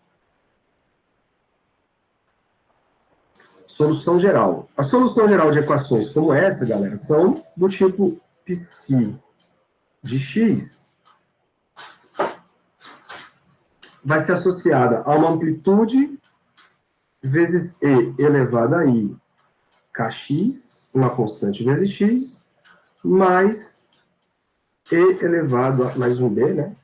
Solução geral. A solução geral de equações como essa, galera, são do tipo psi de x vai ser associada a uma amplitude vezes e elevado a i kx, uma constante vezes x, mais e elevado a mais um b, né?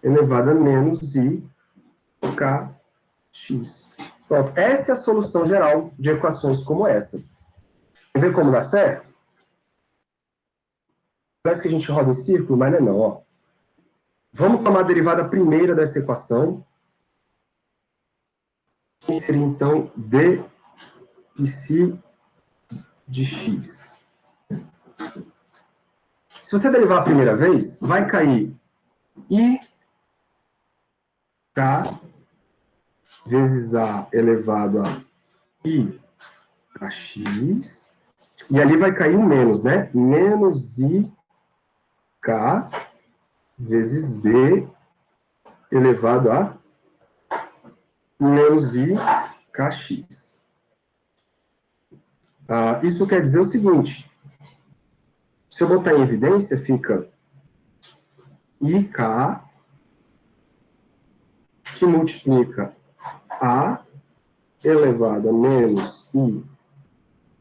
Elevado a menos i kx. Pronto, essa é a solução geral de equações como essa. Quer ver como dá certo? Parece que a gente roda em círculo, mas não é não, ó. Vamos tomar a derivada primeira dessa equação. Que seria, então, d psi de x. Se você derivar a primeira vez, vai cair i k vezes a elevado a i kx. E ali vai cair o menos, né? Menos i k vezes b elevado a menos i kx. Isso quer dizer o seguinte: se eu botar em evidência, fica ik que multiplica a elevado a menos i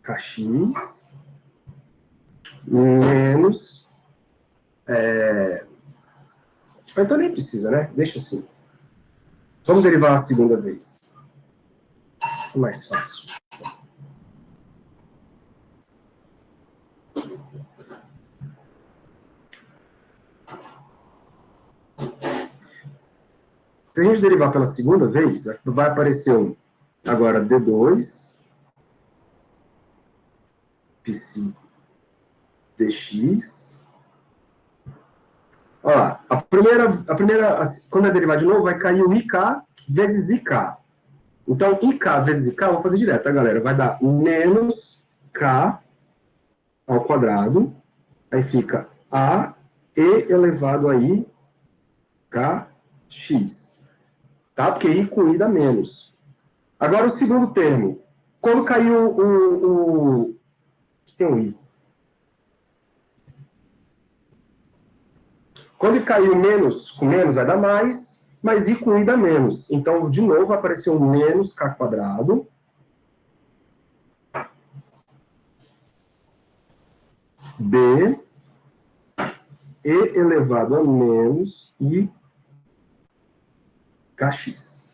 kx menos... Então nem precisa, né? Deixa assim. Vamos derivar a segunda vez. É mais fácil. Se a gente derivar pela segunda vez, vai aparecer agora d2 psi dx Olha lá, quando eu derivar de novo, vai cair o IK vezes IK. Então, IK vezes IK, eu vou fazer direto, tá, galera? Vai dar menos K ao quadrado, aí fica A e elevado a I, K, X. Tá? Porque I com I dá menos. Agora, o segundo termo. Quando caiu o tem um I. Quando caiu menos com menos vai dar mais, mas I com I dá menos. Então, de novo, apareceu um menos K quadrado. B e elevado a menos I kx.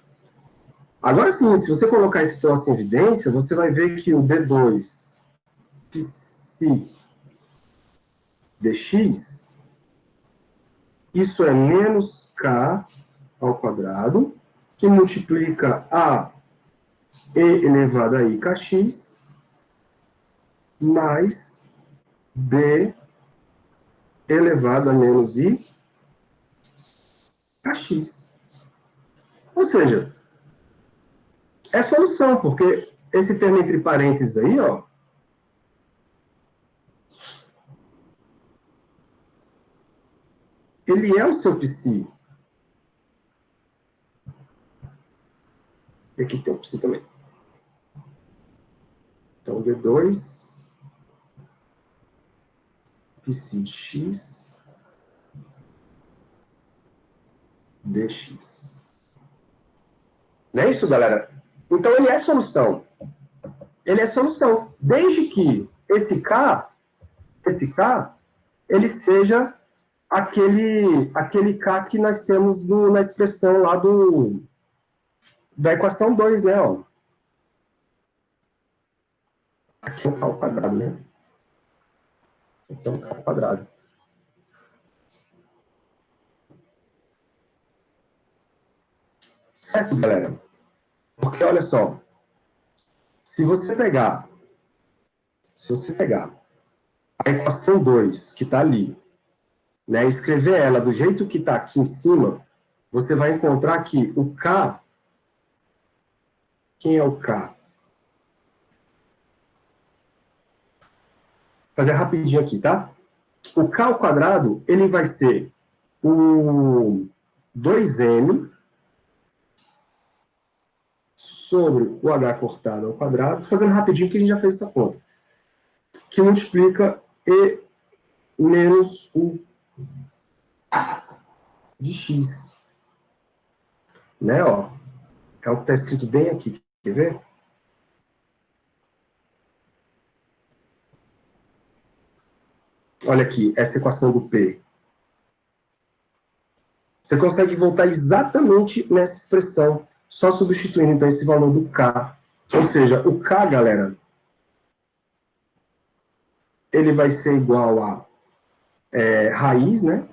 Agora sim, se você colocar esse troço em evidência, você vai ver que o D2 psi dx, isso é menos K ao quadrado, que multiplica A e elevado a I kx, mais B elevado a menos I kx. Ou seja, é solução, porque esse termo entre parênteses aí, ó, ele é o seu psi. E aqui tem o psi também. Então, D2 psi de x dx. Não é isso, galera? Então, ele é solução. Ele é solução. Desde que esse K, ele seja aquele K que nós temos na expressão lá da equação 2, né? Ó. Aqui é um K ao quadrado, né? Aqui é um K ao quadrado. Certo, galera? Porque, olha só, se você pegar a equação 2, que está ali, né, escrever ela do jeito que está aqui em cima, você vai encontrar que o K, quem é o K? Vou fazer rapidinho aqui, tá? O K ao quadrado, ele vai ser o 2M sobre o H cortado ao quadrado, tô fazendo rapidinho que a gente já fez essa conta, que multiplica E menos o de X. Né, ó? É o que está escrito bem aqui. Quer ver? Olha aqui, essa equação do P. Você consegue voltar exatamente nessa expressão, só substituindo, então, esse valor do K. Ou seja, o K, galera, ele vai ser igual a raiz, né?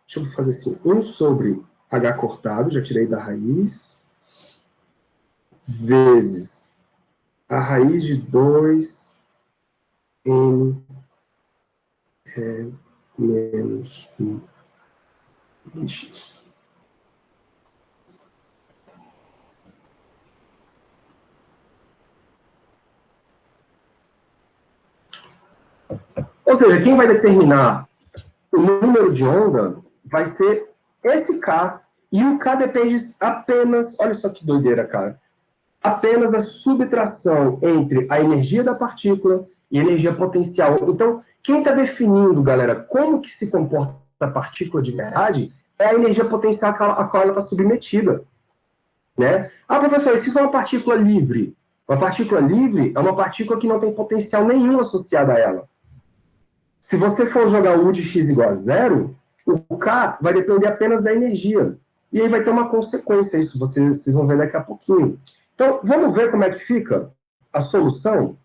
Deixa eu fazer assim, 1 sobre H cortado, já tirei da raiz, vezes a raiz de 2 N menos 1 de X. Ou seja, quem vai determinar o número de onda vai ser esse K, e o K depende apenas, olha só que doideira, cara, apenas da subtração entre a energia da partícula e a energia potencial. Então, quem está definindo, galera, como que se comporta a partícula de verdade é a energia potencial a qual ela está submetida. Né? Ah, professor, e se for uma partícula livre? Uma partícula livre é uma partícula que não tem potencial nenhum associado a ela. Se você for jogar U de x igual a zero, o K vai depender apenas da energia. E aí vai ter uma consequência, isso vocês vão ver daqui a pouquinho. Então, vamos ver como é que fica a solução?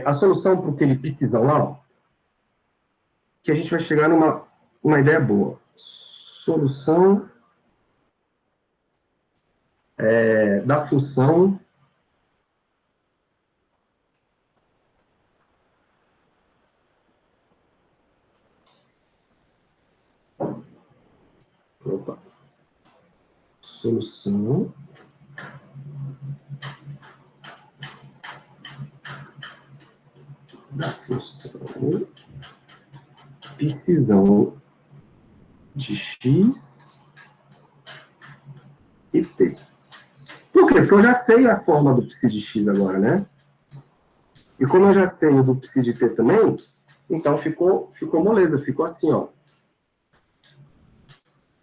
A solução para aquele piscisão lá, ó, que a gente vai chegar numa ideia boa. Solução da função Opa. Solução da função psizão de x e t. Por quê? Porque eu já sei a forma do psi de x agora, né? E como eu já sei o do psi de t também, então ficou moleza, ficou assim, ó.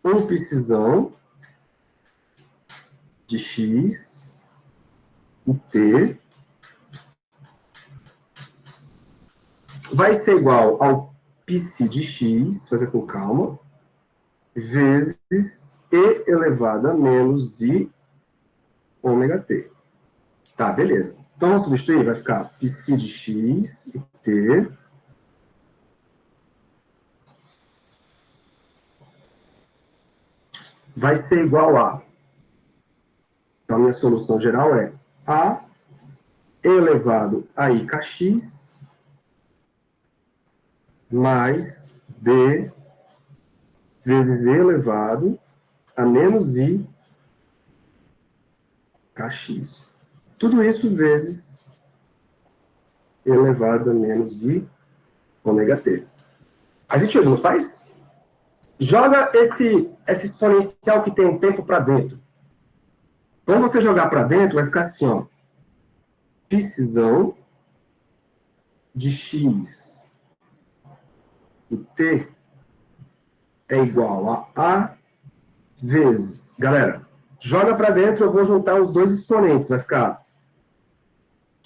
Um psizão de x e t vai ser igual ao psi de x, fazer com calma, vezes e elevado a menos i ômega t. Tá, beleza. Então, vamos substituir, vai ficar psi de x e t vai ser igual a... Então, a minha solução geral é a elevado a i kx mais b vezes e elevado a menos i kx. Tudo isso vezes e elevado a menos i ômega t. Faz sentido, não faz? Joga esse exponencial que tem um tempo para dentro. Quando você jogar para dentro, vai ficar assim, ó. Psizão de x e t é igual a vezes... Galera, joga para dentro, eu vou juntar os dois exponentes. Vai ficar...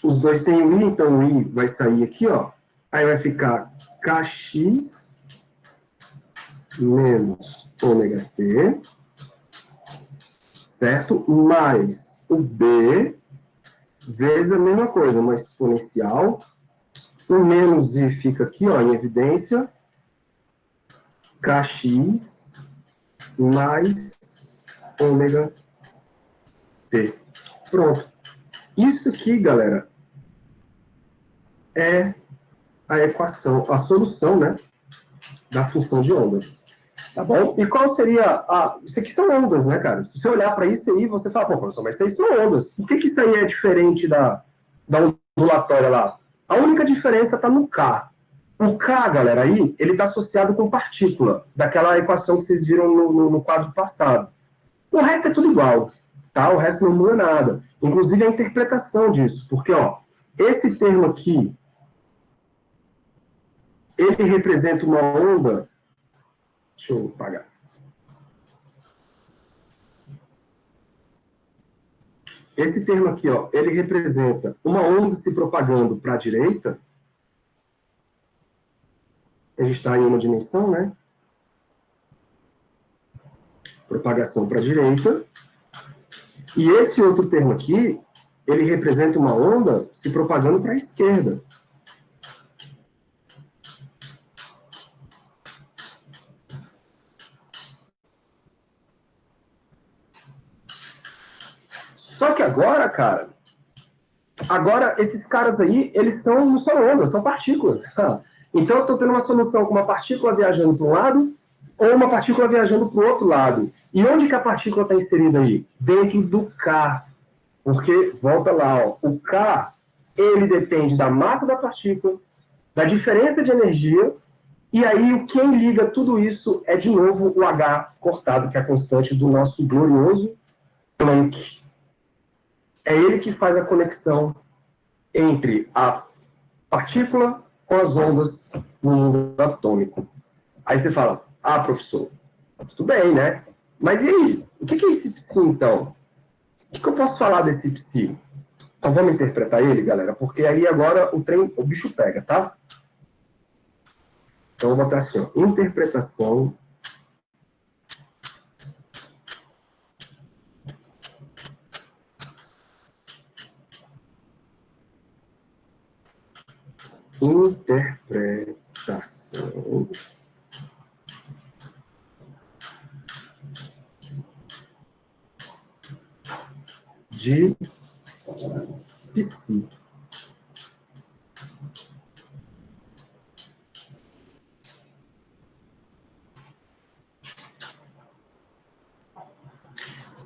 Os dois têm o i, então o i vai sair aqui, ó. Aí vai ficar kx menos ômega t, certo? Mais o b vezes a mesma coisa, uma exponencial. O menos i fica aqui, ó, em evidência. Kx mais ômega t. Pronto. Isso aqui, galera, é a equação, a solução, né, da função de onda. Tá bom? E qual seria a... Isso aqui são ondas, né, cara? Se você olhar para isso aí, você fala, pô, professor, mas isso aí são ondas. Por que isso aí é diferente da ondulatória lá? A única diferença está no K. O K, galera, aí, ele está associado com partícula, daquela equação que vocês viram no quadro passado. O resto é tudo igual, tá? O resto não muda nada. Inclusive a interpretação disso, porque, ó, esse termo aqui, ele representa uma onda... Deixa eu apagar. Esse termo aqui, ó, ele representa uma onda se propagando para a direita. A gente está em uma dimensão, né? Propagação para a direita. E esse outro termo aqui, ele representa uma onda se propagando para a esquerda. Só que agora, cara, esses caras aí, eles não são ondas, são partículas. Então eu estou tendo uma solução com uma partícula viajando para um lado ou uma partícula viajando para o outro lado. E onde que a partícula está inserida aí? Dentro do K. Porque, volta lá, ó, o K, ele depende da massa da partícula, da diferença de energia, e aí quem liga tudo isso é, de novo, o H cortado, que é a constante do nosso glorioso Planck. É ele que faz a conexão entre a partícula com as ondas no mundo atômico. Aí você fala, ah, professor, tudo bem, né? Mas e aí? O que é esse psi, então? O que eu posso falar desse psi? Então vamos interpretar ele, galera, porque aí agora o bicho pega, tá? Então eu vou botar assim, ó, interpretação interpretação de psi.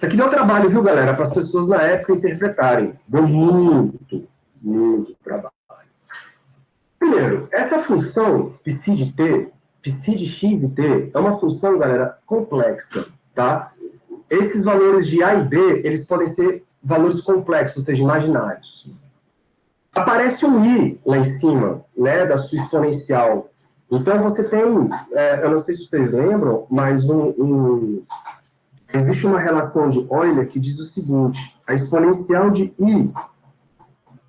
Isso aqui deu trabalho, viu, galera, para as pessoas na época interpretarem. Deu muito, muito trabalho. Primeiro, essa função psi de t, psi de x e t, é uma função, galera, complexa, tá? Esses valores de a e b, eles podem ser valores complexos, ou seja, imaginários. Aparece um i lá em cima, né, da sua exponencial. Então, você tem, eu não sei se vocês lembram, mas existe uma relação de Euler que diz o seguinte: a exponencial de i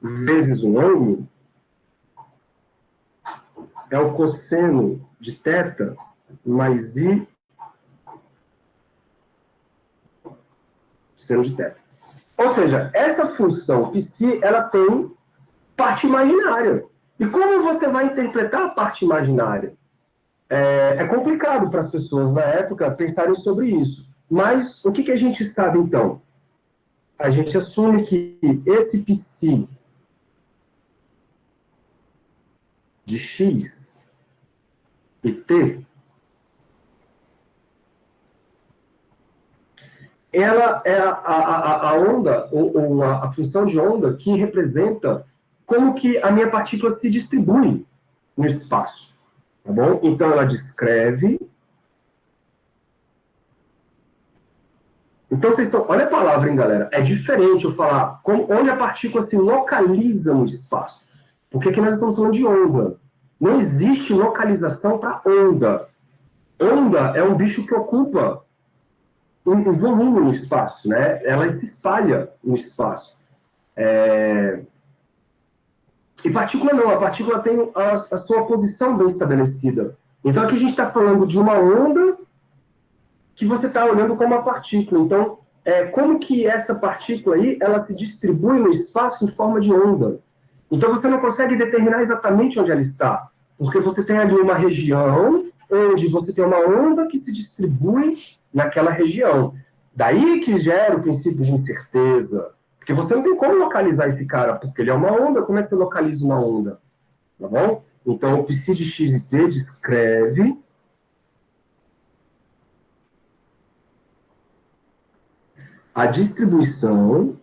vezes um ângulo é o cosseno de θ mais i cosseno de θ. Ou seja, essa função psi, ela tem parte imaginária. E como você vai interpretar a parte imaginária? É complicado para as pessoas na época pensarem sobre isso. Mas o que a gente sabe, então? A gente assume que esse psi de x e t, ela é a onda, ou a função de onda que representa como que a minha partícula se distribui no espaço. Tá bom? Então, ela descreve. Então, vocês estão. Olha a palavra, hein, galera? É diferente eu falar onde a partícula se localiza no espaço. Porque aqui nós estamos falando de onda. Não existe localização para onda. Onda é um bicho que ocupa um volume no espaço, né? Ela se espalha no espaço. E partícula não, a partícula tem a sua posição bem estabelecida. Então aqui a gente está falando de uma onda que você está olhando como uma partícula. Então, como que essa partícula aí, ela se distribui no espaço em forma de onda. Então você não consegue determinar exatamente onde ela está, porque você tem ali uma região onde você tem uma onda que se distribui naquela região. Daí que gera o princípio de incerteza, porque você não tem como localizar esse cara, porque ele é uma onda, como é que você localiza uma onda? Tá bom? Então, o psi de x e t descreve a distribuição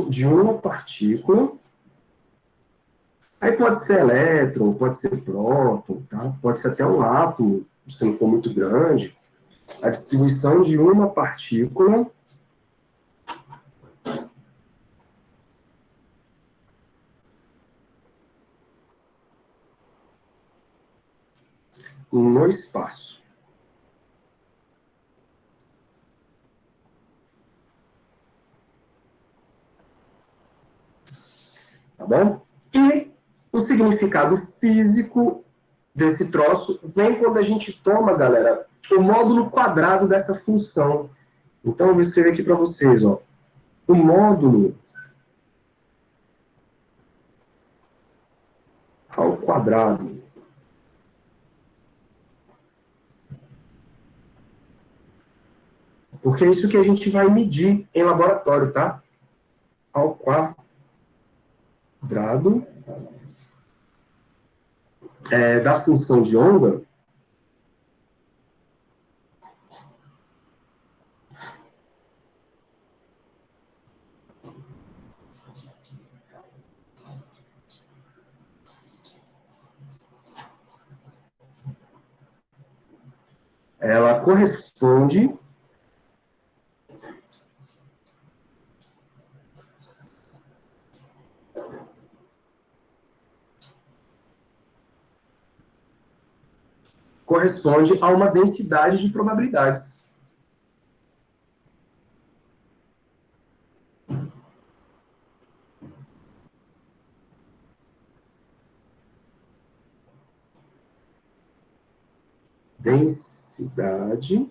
de uma partícula. Aí pode ser elétron, pode ser próton, tá? Pode ser até um átomo, se não for muito grande. A distribuição de uma partícula no espaço. Tá bom? E o significado físico desse troço vem quando a gente toma, galera, o módulo quadrado dessa função. Então, eu vou escrever aqui para vocês, ó. O módulo ao quadrado porque é isso que a gente vai medir em laboratório, tá? Ao quadrado da função de onda ela corresponde a uma densidade de probabilidades. Densidade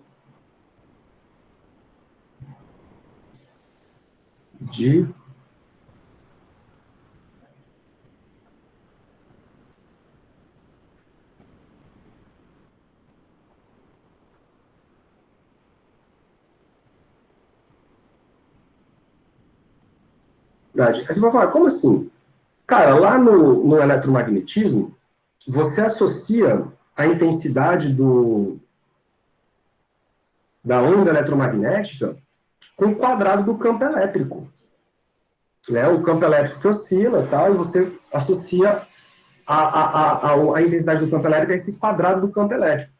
de Aí você vai falar, como assim? Cara, lá no eletromagnetismo, você associa a intensidade da onda eletromagnética com o quadrado do campo elétrico. Né? O campo elétrico que oscila, tal, e você associa a intensidade do campo elétrico a esse quadrado do campo elétrico.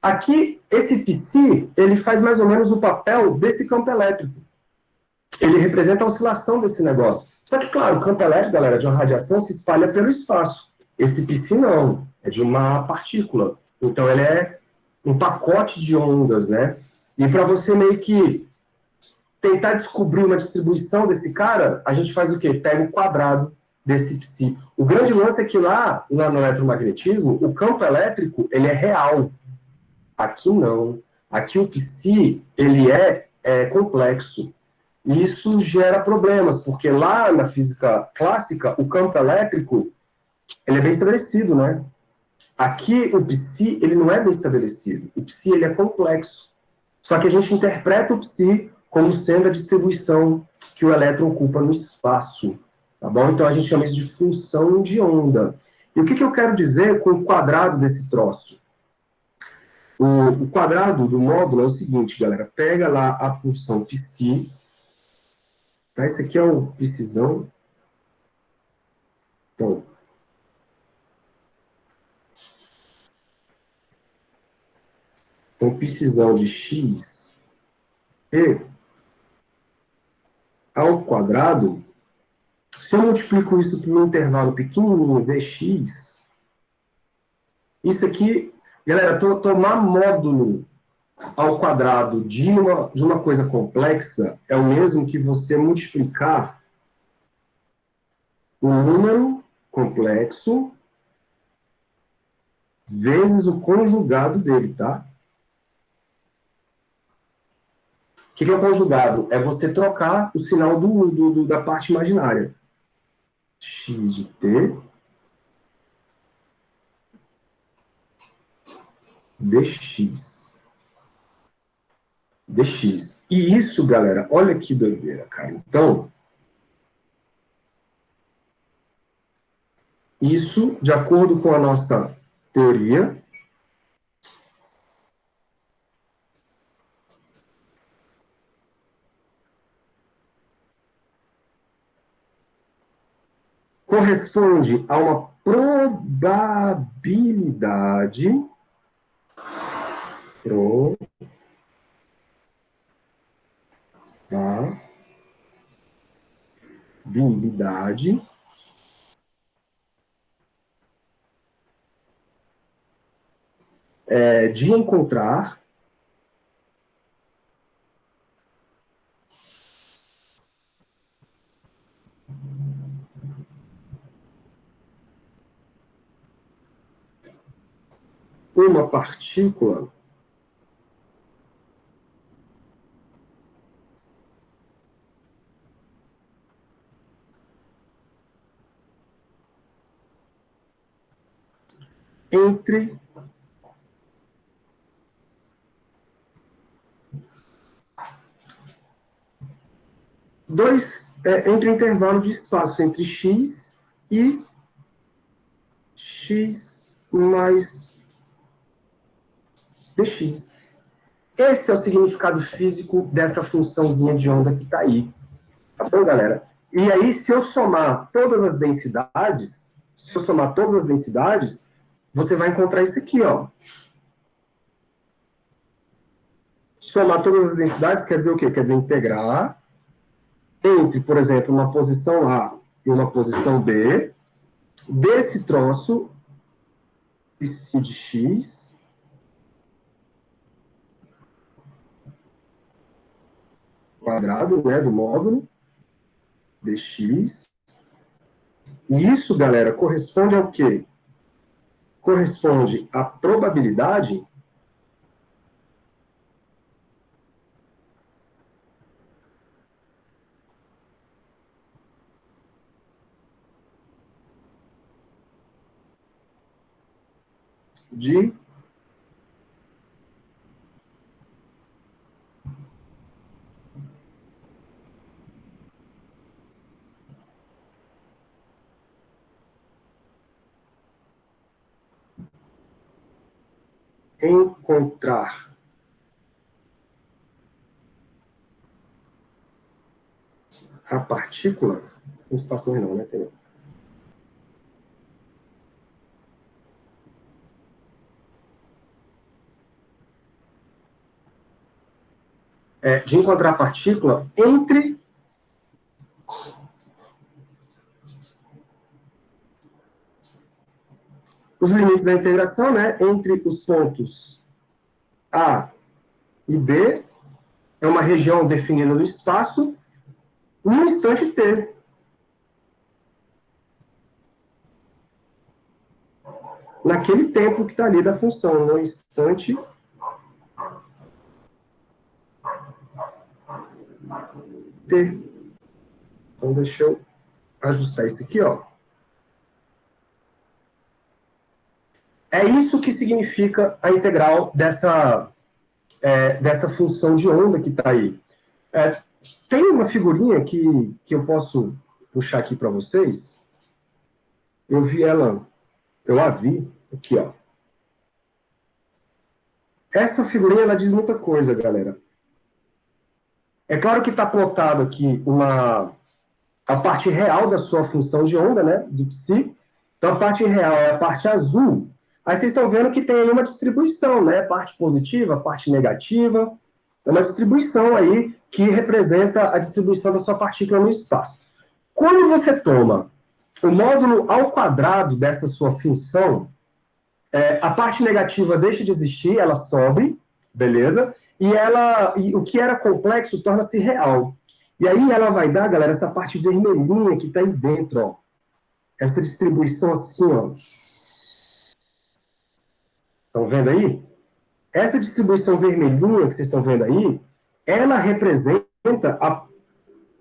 Aqui, esse psi, ele faz mais ou menos o papel desse campo elétrico. Ele representa a oscilação desse negócio. Só que, claro, o campo elétrico, galera, de uma radiação se espalha pelo espaço. Esse psi não, é de uma partícula. Então, ele é um pacote de ondas, né? E para você meio que tentar descobrir uma distribuição desse cara, a gente faz o quê? Pega o quadrado desse psi. O grande lance é que lá no eletromagnetismo, o campo elétrico, ele é real. Aqui não. Aqui o psi, ele é complexo. E isso gera problemas, porque lá na física clássica, o campo elétrico, ele é bem estabelecido, né? Aqui o psi, ele não é bem estabelecido. O psi, ele é complexo. Só que a gente interpreta o psi como sendo a distribuição que o elétron ocupa no espaço. Tá bom? Então a gente chama isso de função de onda. E o que eu quero dizer com o quadrado desse troço? O quadrado do módulo é o seguinte, galera. Pega lá a função psi. Tá? Esse aqui é o psizão. Então, psizão de x e ao quadrado, se eu multiplico isso por um intervalo pequenininho dx, isso aqui, galera, tomar módulo ao quadrado de uma coisa complexa é o mesmo que você multiplicar um número complexo vezes o conjugado dele, tá? O que é o conjugado? É você trocar o sinal da parte imaginária. X de t dx. dx. E isso, galera, olha que doideira, cara. Então, isso, de acordo com a nossa teoria, corresponde a uma probabilidade probabilidade de encontrar uma partícula entre entre o intervalo de espaço entre x e x mais dx. Esse é o significado físico dessa funçãozinha de onda que está aí. Tá bom, galera? E aí, se eu somar todas as densidades, você vai encontrar isso aqui, ó. Somar todas as densidades quer dizer o quê? Quer dizer integrar entre, por exemplo, uma posição A e uma posição B, desse troço, psi de x, quadrado, né, do módulo, dx. E isso, galera, corresponde ao quê? Corresponde à probabilidade de encontrar a partícula, não espaço não, né? Tem. De encontrar a partícula entre os limites da integração, né? Entre os pontos A e B, é uma região definida no espaço, num instante T. Naquele tempo que está ali da função, no instante T. Então, deixa eu ajustar isso aqui, ó. É isso que significa a integral dessa função de onda que está aí. Tem uma figurinha que eu posso puxar aqui para vocês. Eu a vi aqui, ó. Essa figurinha, ela diz muita coisa, galera. É claro que está plotado aqui a parte real da sua função de onda, né, do psi. Então, a parte real é a parte azul. Aí vocês estão vendo que tem aí uma distribuição, né, parte positiva, parte negativa. É uma distribuição aí que representa a distribuição da sua partícula no espaço. Quando você toma o módulo ao quadrado dessa sua função, a parte negativa deixa de existir, ela sobe, beleza? E o que era complexo torna-se real. E aí ela vai dar, galera, essa parte vermelhinha que está aí dentro, ó. Essa distribuição assim, ó. Estão vendo aí? Essa distribuição vermelhinha que vocês estão vendo aí, ela representa a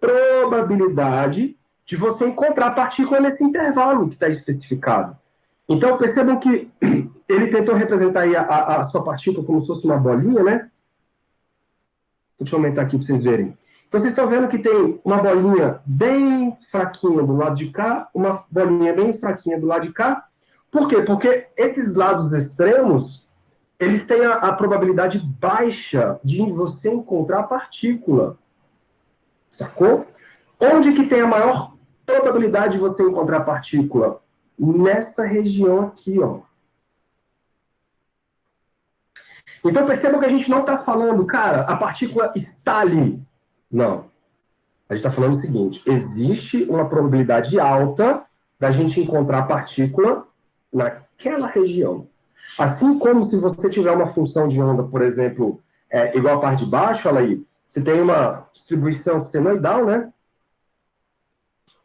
probabilidade de você encontrar a partícula nesse intervalo que está especificado. Então, percebam que ele tentou representar aí a sua partícula como se fosse uma bolinha, né? Deixa eu aumentar aqui para vocês verem. Então, vocês estão vendo que tem uma bolinha bem fraquinha do lado de cá, uma bolinha bem fraquinha do lado de cá. Por quê? Porque esses lados extremos, eles têm a probabilidade baixa de você encontrar a partícula. Sacou? Onde que tem a maior probabilidade de você encontrar a partícula? Nessa região aqui, ó. Então percebam que a gente não está falando, cara, a partícula está ali. Não. A gente está falando o seguinte, existe uma probabilidade alta da gente encontrar a partícula naquela região. Assim como se você tiver uma função de onda, por exemplo, igual a parte de baixo, olha aí, você tem uma distribuição senoidal, né?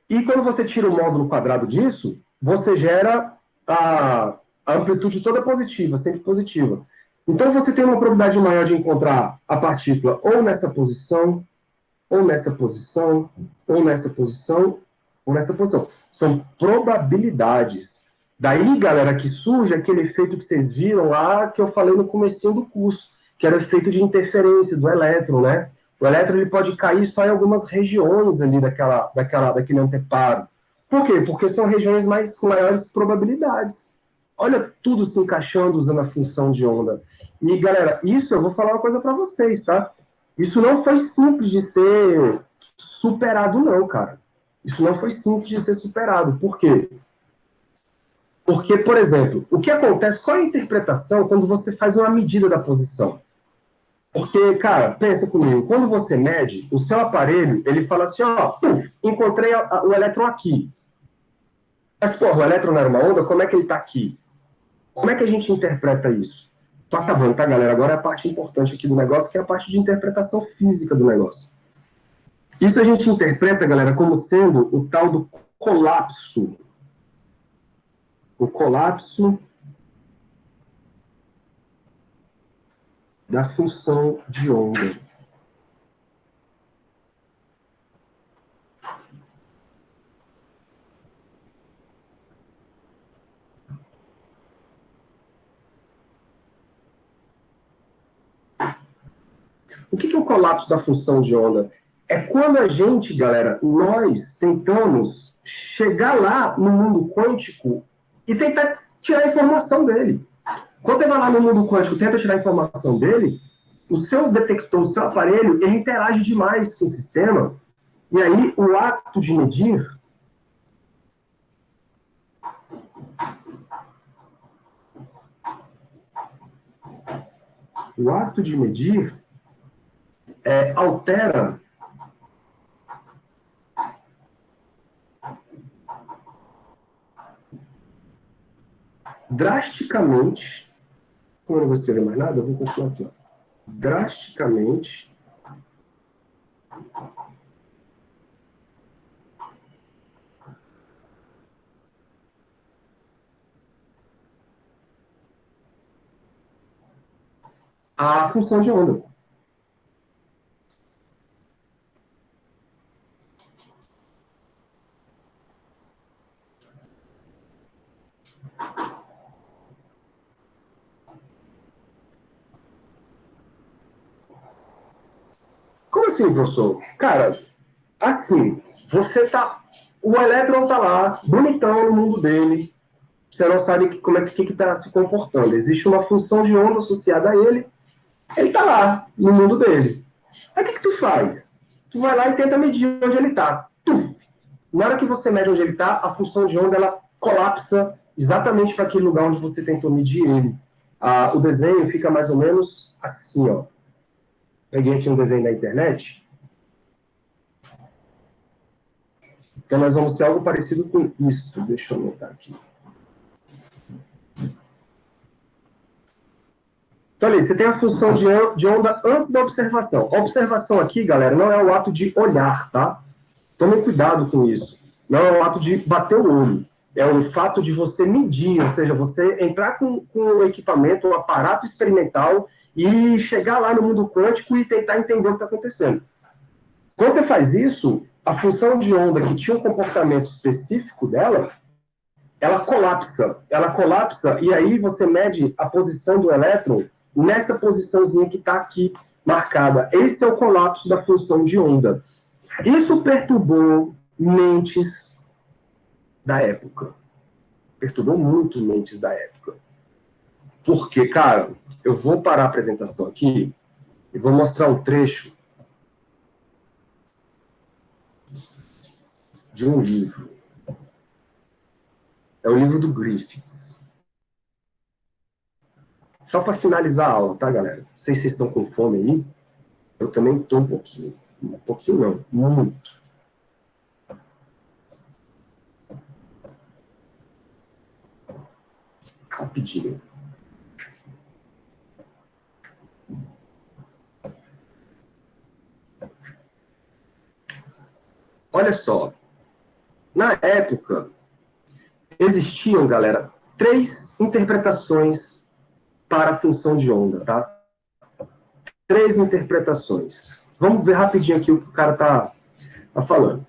E quando você tira o módulo quadrado disso, você gera a amplitude toda positiva, sempre positiva. Então você tem uma probabilidade maior de encontrar a partícula ou nessa posição, ou nessa posição, ou nessa posição, ou nessa posição. São probabilidades. Daí, galera, que surge aquele efeito que vocês viram lá, que eu falei no comecinho do curso, que era o efeito de interferência do elétron, né? O elétron ele pode cair só em algumas regiões ali daquele anteparo. Por quê? Porque são regiões com maiores probabilidades. Olha tudo se encaixando usando a função de onda. E, galera, isso eu vou falar uma coisa para vocês, tá? Isso não foi simples de ser superado, não, cara. Isso não foi simples de ser superado. Por quê? Porque, por exemplo, o que acontece, qual é a interpretação quando você faz uma medida da posição? Porque, cara, pensa comigo, quando você mede, o seu aparelho, ele fala assim, ó, encontrei o elétron aqui. Mas, porra, o elétron não era uma onda, como é que ele tá aqui? Como é que a gente interpreta isso? Tô acabando, tá, galera? Agora é a parte importante aqui do negócio, que é a parte de interpretação física do negócio. Isso a gente interpreta, galera, como sendo o tal do colapso. O colapso da função de onda. O que é o colapso da função de onda? É quando a gente, galera, nós tentamos chegar lá no mundo quântico e tentar tirar a informação dele. Quando você vai lá no mundo quântico, tenta tirar a informação dele, o seu detector, o seu aparelho, ele interage demais com o sistema, e aí o ato de medir altera drasticamente, como eu não vou escrever mais nada, eu vou continuar aqui, ó. Drasticamente a função de onda. Como assim, professor? Cara, assim, você tá. O elétron tá lá, bonitão no mundo dele. Você não sabe como é que tá se comportando. Existe uma função de onda associada a ele. Ele tá lá, no mundo dele. Aí o que tu faz? Tu vai lá e tenta medir onde ele tá. Tuf! Na hora que você mede onde ele tá, a função de onda ela colapsa exatamente para aquele lugar onde você tentou medir ele. O desenho fica mais ou menos assim, ó. Peguei aqui um desenho da internet. Então, nós vamos ter algo parecido com isso. Deixa eu anotar aqui. Então, ali, você tem a função de onda antes da observação. A observação aqui, galera, não é o ato de olhar, tá? Tome cuidado com isso. Não é o ato de bater o olho. É o fato de você medir, ou seja, você entrar com o equipamento, um aparato experimental e chegar lá no mundo quântico e tentar entender o que está acontecendo. Quando você faz isso, a função de onda que tinha um comportamento específico dela, ela colapsa, e aí você mede a posição do elétron nessa posiçãozinha que está aqui marcada. Esse é o colapso da função de onda. Isso perturbou mentes da época. Perturbou muito mentes da época. Porque, cara, eu vou parar a apresentação aqui e vou mostrar um trecho de um livro. É o livro do Griffiths. Só para finalizar a aula, tá, galera? Não sei se vocês estão com fome aí. Eu também estou um pouquinho. Um pouquinho não, muito. Rapidinho. Olha só. Na época, existiam, galera, 3 interpretações para a função de onda, tá? 3 interpretações. Vamos ver rapidinho aqui o que o cara tá falando.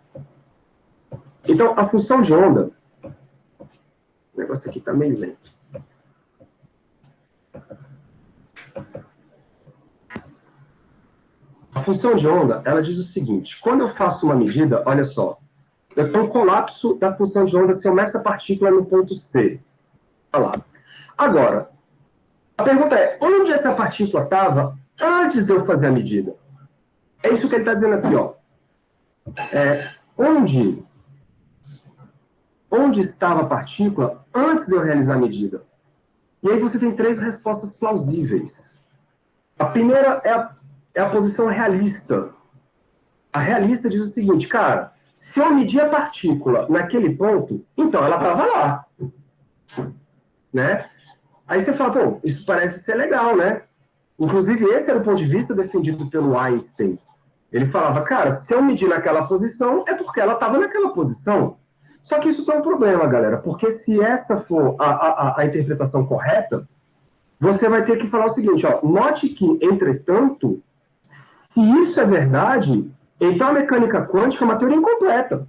Então, a função de onda... O negócio aqui tá meio lento. A função de onda, ela diz o seguinte: quando eu faço uma medida, olha só, eu tenho um colapso da função de onda se eu meço a partícula no ponto C. Olha lá. Agora, a pergunta é, onde essa partícula estava antes de eu fazer a medida? É isso que ele está dizendo aqui, ó. Onde estava a partícula antes de eu realizar a medida? E aí você tem 3 respostas plausíveis. A primeira é a posição realista. A realista diz o seguinte, cara, se eu medir a partícula naquele ponto, então ela estava lá. Né? Aí você fala, pô, isso parece ser legal, né? Inclusive, esse era o ponto de vista defendido pelo Einstein. Ele falava, cara, se eu medir naquela posição, é porque ela estava naquela posição. Só que isso tem um problema, galera, porque se essa for a interpretação correta, você vai ter que falar o seguinte, ó, note que, entretanto, se isso é verdade, então a mecânica quântica é uma teoria incompleta.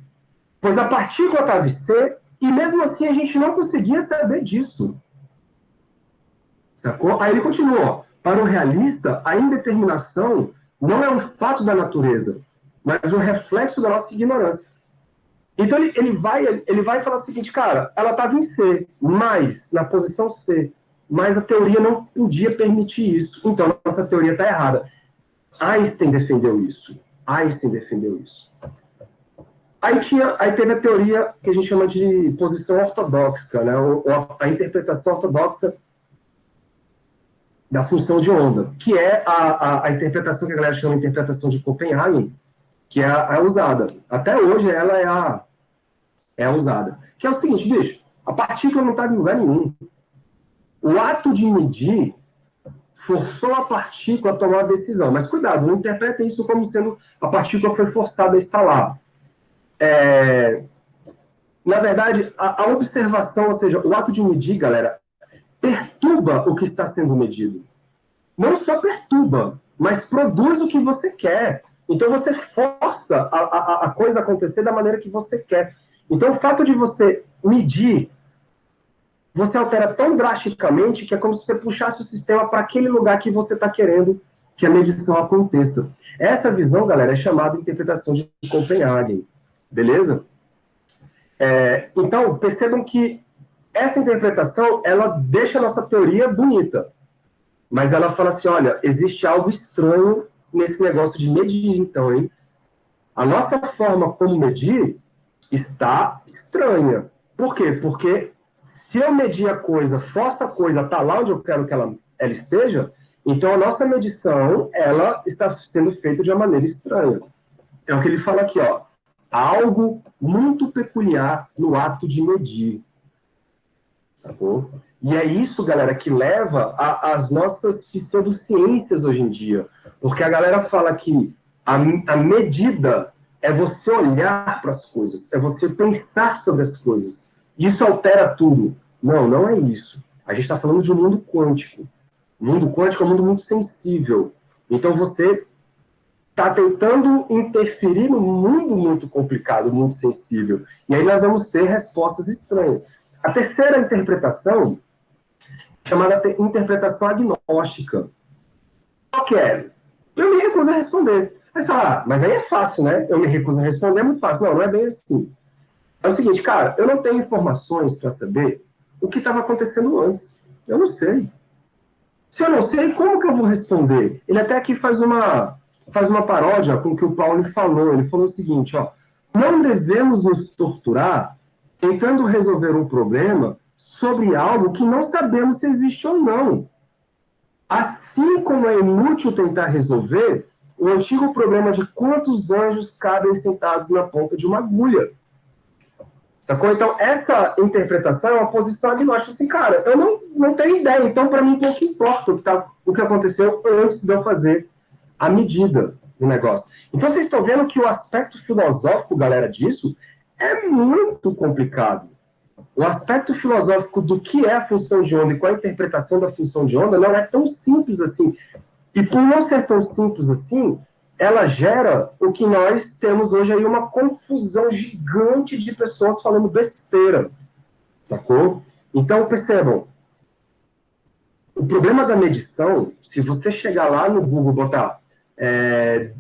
Pois a partícula estava em C, e mesmo assim a gente não conseguia saber disso. Sacou? Aí ele continua, para o realista, a indeterminação não é um fato da natureza, mas um reflexo da nossa ignorância. Então ele vai falar o seguinte, cara, ela estava em C, mas na posição C. mas a teoria não podia permitir isso. Então, nossa teoria está errada. Einstein defendeu isso. Einstein defendeu isso. Aí teve a teoria que a gente chama de posição ortodoxa, né? Ou a interpretação ortodoxa da função de onda, que é a interpretação que a galera chama de interpretação de Copenhagen, que é a usada. Até hoje ela é a usada. Que é o seguinte, bicho, a partícula não estava em lugar nenhum. O ato de medir forçou a partícula a tomar a decisão. Mas cuidado, não interpreta isso como sendo a partícula foi forçada a estar lá. Na verdade, a observação, ou seja, o ato de medir, galera, perturba o que está sendo medido. Não só perturba, mas produz o que você quer. Então você força a coisa acontecer da maneira que você quer. Então o fato de você medir, você altera tão drasticamente que é como se você puxasse o sistema para aquele lugar que você está querendo que a medição aconteça. Essa visão, galera, é chamada de interpretação de Copenhagen. Beleza? Então, percebam que essa interpretação, ela deixa a nossa teoria bonita. Mas ela fala assim, olha, existe algo estranho nesse negócio de medir, então, hein? A nossa forma como medir está estranha. Por quê? Porque se eu medir a coisa, forço a coisa a estar lá onde eu quero que ela esteja, então a nossa medição, ela está sendo feita de uma maneira estranha. É o que ele fala aqui, ó. Algo muito peculiar no ato de medir. Sacou? E é isso, galera, que leva às nossas pseudociências hoje em dia. Porque a galera fala que a medida é você olhar para as coisas, é você pensar sobre as coisas. Isso altera tudo. Não, não é isso. A gente está falando de um mundo quântico. O mundo quântico é um mundo muito sensível. Então você está tentando interferir num mundo muito complicado, muito sensível. E aí nós vamos ter respostas estranhas. A terceira interpretação, chamada interpretação agnóstica. Qual que é? Eu me recuso a responder. Aí você fala, mas aí é fácil, né? Eu me recuso a responder, é muito fácil. Não, não é bem assim. É o seguinte, cara, eu não tenho informações para saber o que estava acontecendo antes. Eu não sei. Se eu não sei, como que eu vou responder? Ele até aqui faz uma paródia com o que o Paulo falou. Ele falou o seguinte, ó, não devemos nos torturar tentando resolver um problema sobre algo que não sabemos se existe ou não. Assim como é inútil tentar resolver o antigo problema de quantos anjos cabem sentados na ponta de uma agulha. Sacou? Então, essa interpretação é uma posição agnóstica. Assim, cara, eu não tenho ideia. Então, para mim, pouco importa o que aconteceu antes de eu fazer a medida do negócio. Então, vocês estão vendo que o aspecto filosófico, galera, disso é muito complicado. O aspecto filosófico do que é a função de onda e qual a interpretação da função de onda não é tão simples assim. E por não ser tão simples assim, ela gera o que nós temos hoje aí, uma confusão gigante de pessoas falando besteira. Sacou? Então, percebam, o problema da medição, se você chegar lá no Google e botar The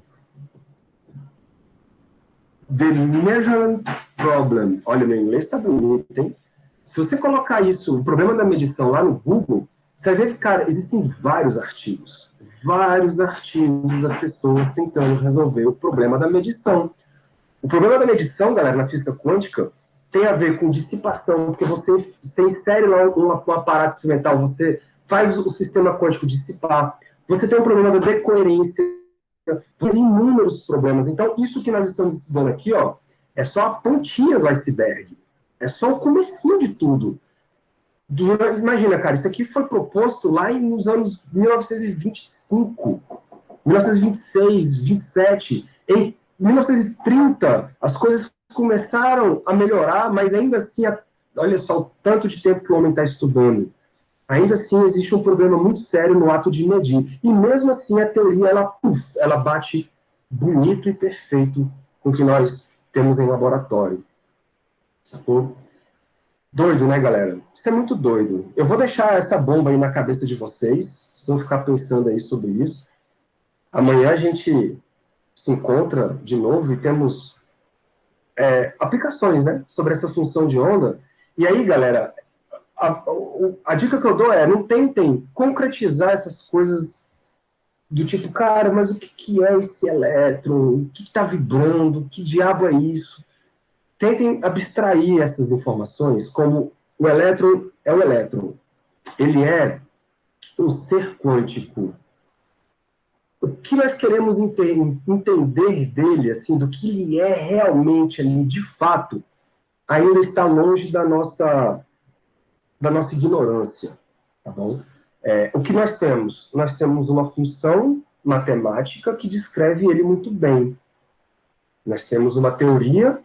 Measurement Problem, olha, meu inglês está bonito, hein? Se você colocar isso, o problema da medição lá no Google, você vai ver que, cara, existem vários artigos das pessoas tentando resolver o problema da medição. O problema da medição, galera, na física quântica, tem a ver com dissipação, porque você insere lá um aparato experimental, você faz o sistema quântico dissipar, você tem um problema da decoerência, tem inúmeros problemas. Então, isso que nós estamos estudando aqui, ó, é só a pontinha do iceberg. É só o comecinho de tudo. Imagina, cara, isso aqui foi proposto lá nos anos 1925, 1926, 27. Em 1930, as coisas começaram a melhorar, mas ainda assim, olha só o tanto de tempo que o homem está estudando. Ainda assim, existe um problema muito sério no ato de medir. E mesmo assim, a teoria, ela bate bonito e perfeito com o que nós temos em laboratório. Sacou? Doido, né, galera? Isso é muito doido. Eu vou deixar essa bomba aí na cabeça de vocês. Vocês vão ficar pensando aí sobre isso. Amanhã a gente se encontra de novo e temos aplicações, né, sobre essa função de onda. E aí, galera, a dica que eu dou é, não tentem concretizar essas coisas do tipo, cara, mas o que é esse elétron? O que está vibrando? Que diabo é isso? Tentem abstrair essas informações como o elétron é o elétron. Ele é um ser quântico. O que nós queremos entender dele, assim, do que ele é realmente ali, de fato, ainda está longe da nossa ignorância, tá bom? O que nós temos? Nós temos uma função matemática que descreve ele muito bem. Nós temos uma teoria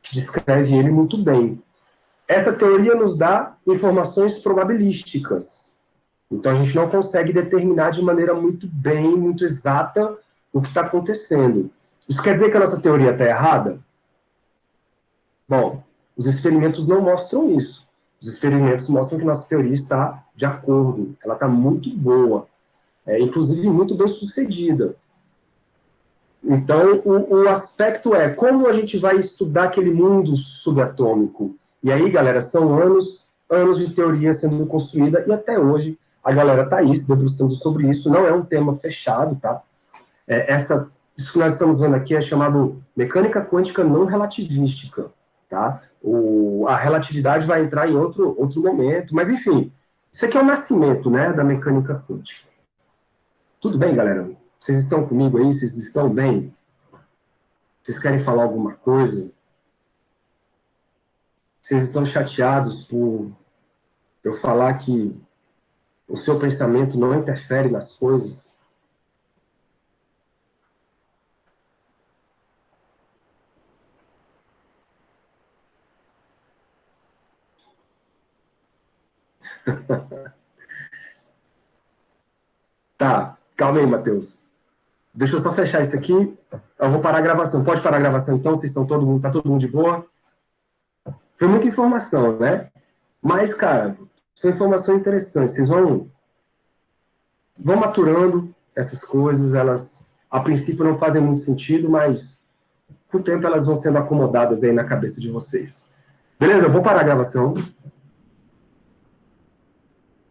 que descreve ele muito bem. Essa teoria nos dá informações probabilísticas. Então, a gente não consegue determinar de maneira muito bem, muito exata, o que está acontecendo. Isso quer dizer que a nossa teoria está errada? Bom, os experimentos não mostram isso. Os experimentos mostram que nossa teoria está de acordo, ela está muito boa, inclusive muito bem sucedida. Então, o aspecto é como a gente vai estudar aquele mundo subatômico. E aí, galera, são anos de teoria sendo construída, e até hoje a galera está aí se debruçando sobre isso. Não é um tema fechado, tá? Isso que nós estamos vendo aqui é chamado mecânica quântica não relativística, tá? A relatividade vai entrar em outro momento, mas enfim, isso aqui é o nascimento, né, da mecânica quântica. Tudo bem, galera? Vocês estão comigo aí? Vocês estão bem? Vocês querem falar alguma coisa? Vocês estão chateados por eu falar que o seu pensamento não interfere nas coisas? Tá, calma aí, Matheus. Deixa eu só fechar isso aqui. Eu vou parar a gravação. Pode parar a gravação então? Vocês estão tá todo mundo de boa? Foi muita informação, né? Mas, cara, são informações interessantes. Vocês vão maturando essas coisas. Elas, a princípio, não fazem muito sentido, mas com o tempo elas vão sendo acomodadas aí na cabeça de vocês. Beleza? Eu vou parar a gravação.